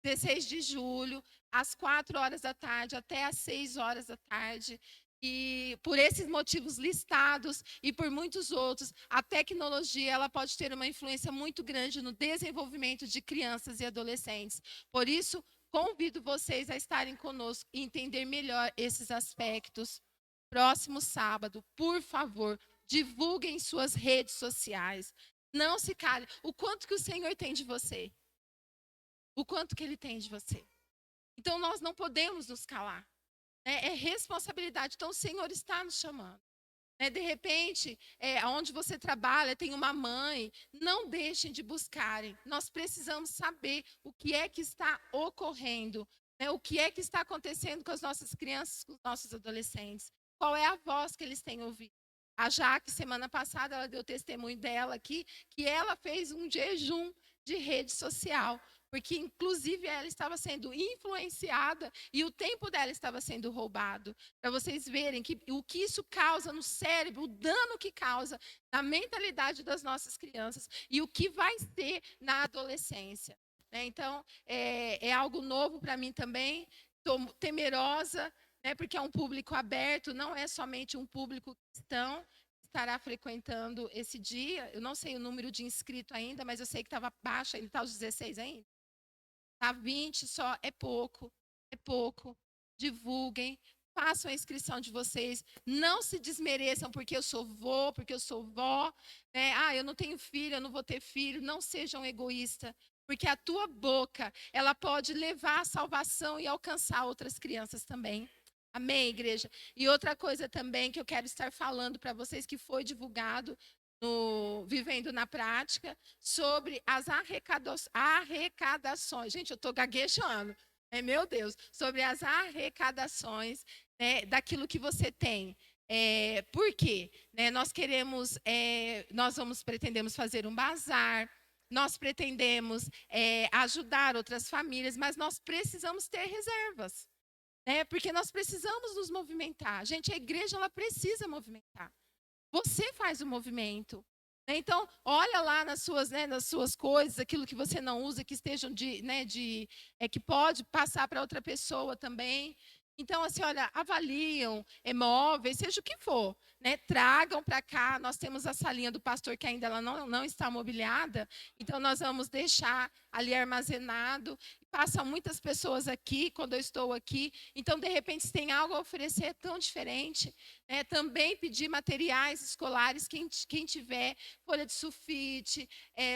16 de julho, às 4 horas da tarde, até às 6 horas da tarde. E por esses motivos listados e por muitos outros, a tecnologia ela pode ter uma influência muito grande no desenvolvimento de crianças e adolescentes. Por isso, convido vocês a estarem conosco e entender melhor esses aspectos. Próximo sábado, por favor, divulguem em suas redes sociais. Não se calem. O quanto que o Senhor tem de você. O quanto que Ele tem de você. Então, nós não podemos nos calar. Né? É responsabilidade. Então, o Senhor está nos chamando. Né? De repente, onde você trabalha, tem uma mãe, não deixem de buscarem. Nós precisamos saber o que é que está ocorrendo, né? O que é que está acontecendo com as nossas crianças, com os nossos adolescentes. Qual é a voz que eles têm ouvido? A Jaque, semana passada, ela deu testemunho dela aqui, que ela fez um jejum de rede social, porque inclusive ela estava sendo influenciada e o tempo dela estava sendo roubado. Para vocês verem o que isso causa no cérebro, o dano que causa na mentalidade das nossas crianças e o que vai ser na adolescência. Né? Então, é algo novo para mim também. Estou temerosa, né? Porque é um público aberto, não é somente um público cristão que estará frequentando esse dia. Eu não sei o número de inscritos ainda, mas eu sei que estava baixo, ainda está aos 16 ainda. Está 20 só, é pouco, é pouco. Divulguem, façam a inscrição de vocês, não se desmereçam porque eu sou vô, porque eu sou vó, né? Eu não tenho filho, eu não vou ter filho, não sejam egoístas, porque a tua boca, ela pode levar à salvação e alcançar outras crianças também. Amém, igreja? E outra coisa também que eu quero estar falando para vocês, que foi divulgado no Vivendo na Prática, sobre as arrecadações. Gente, eu estou gaguejando. Meu Deus, sobre as arrecadações, né, daquilo que você tem. Por quê? Né, nós pretendemos fazer um bazar, nós pretendemos ajudar outras famílias, mas nós precisamos ter reservas. Né, porque nós precisamos nos movimentar. Gente, a igreja ela precisa movimentar. Você faz o movimento. Né? Então, olha lá nas suas coisas, aquilo que você não usa, que estejam que pode passar para outra pessoa também. Então, assim, olha, avaliam móveis, seja o que for, né? Tragam para cá. Nós temos a salinha do pastor que ainda ela não está mobiliada, então nós vamos deixar ali armazenado. Passam muitas pessoas aqui quando eu estou aqui. Então, de repente, se tem algo a oferecer é tão diferente. Também pedir materiais escolares, quem tiver, folha de sulfite,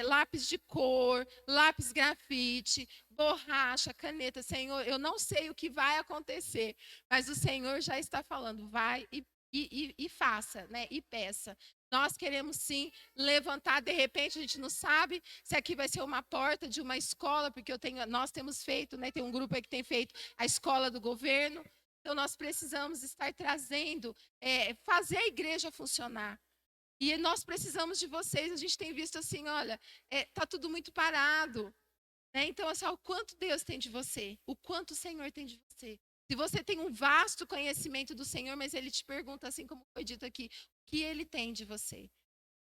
lápis de cor, lápis grafite, borracha, caneta. Senhor, eu não sei o que vai acontecer, mas o Senhor já está falando, vai e faça, né? E peça. Nós queremos sim levantar, de repente a gente não sabe se aqui vai ser uma porta de uma escola, porque nós temos feito, né? Tem um grupo aí que tem feito a escola do governo. Então nós precisamos estar trazendo, fazer a igreja funcionar. E nós precisamos de vocês. A gente tem visto assim, olha, está tudo muito parado. Né? Então, assim, o quanto Deus tem de você, o quanto o Senhor tem de você. Se você tem um vasto conhecimento do Senhor, mas Ele te pergunta, assim como foi dito aqui, o que Ele tem de você.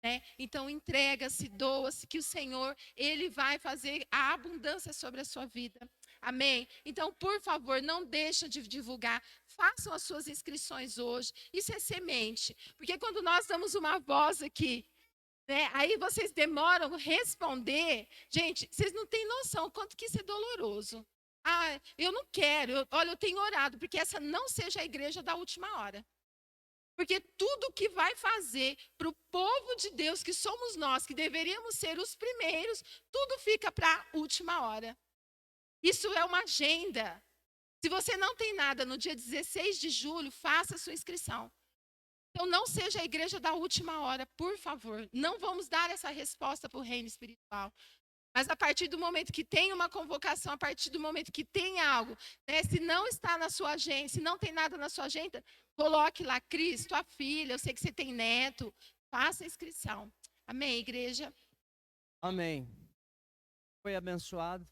Né? Então, entrega-se, doa-se, que o Senhor, Ele vai fazer a abundância sobre a sua vida. Amém? Então, por favor, não deixa de divulgar. Façam as suas inscrições hoje. Isso é semente. Porque quando nós damos uma voz aqui, né, aí vocês demoram a responder. Gente, vocês não têm noção o quanto que isso é doloroso. Eu não quero. Olha, eu tenho orado, porque essa não seja a igreja da última hora. Porque tudo que vai fazer para o povo de Deus, que somos nós, que deveríamos ser os primeiros, tudo fica para a última hora. Isso é uma agenda. Se você não tem nada no dia 16 de julho, faça a sua inscrição. Então, não seja a igreja da última hora, por favor. Não vamos dar essa resposta para o reino espiritual. Mas a partir do momento que tem uma convocação, a partir do momento que tem algo, né, se não está na sua agenda, se não tem nada na sua agenda, coloque lá, Cris, tua filha, eu sei que você tem neto, faça a inscrição. Amém, igreja? Amém. Foi abençoado.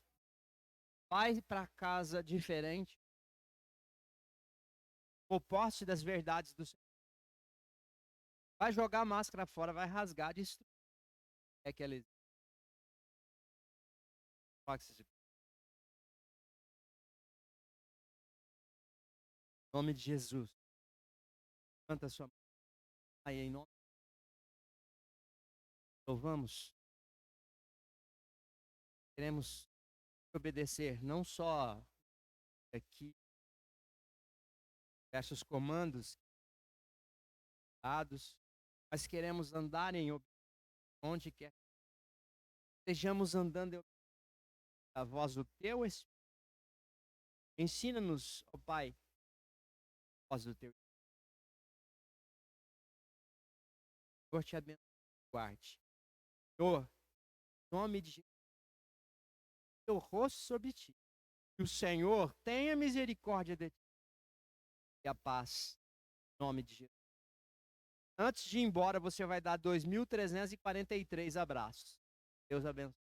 Vai para casa diferente. O poste das verdades do Senhor. Vai jogar a máscara fora, vai rasgar, destruir. É aquele. Em nome de Jesus. Levanta a sua mão. Aí, em nome. Louvamos. Queremos obedecer, não só aqui, diversos comandos dados, mas queremos andar em onde quer. Estejamos andando a voz do teu Espírito. Ensina-nos, ó Pai, voz do teu Senhor te abençoe e guarde. Senhor, em nome de Jesus, teu rosto sobre ti. Que o Senhor tenha misericórdia de ti e a paz, em nome de Jesus. Antes de ir embora, você vai dar 2.343 abraços. Deus abençoe.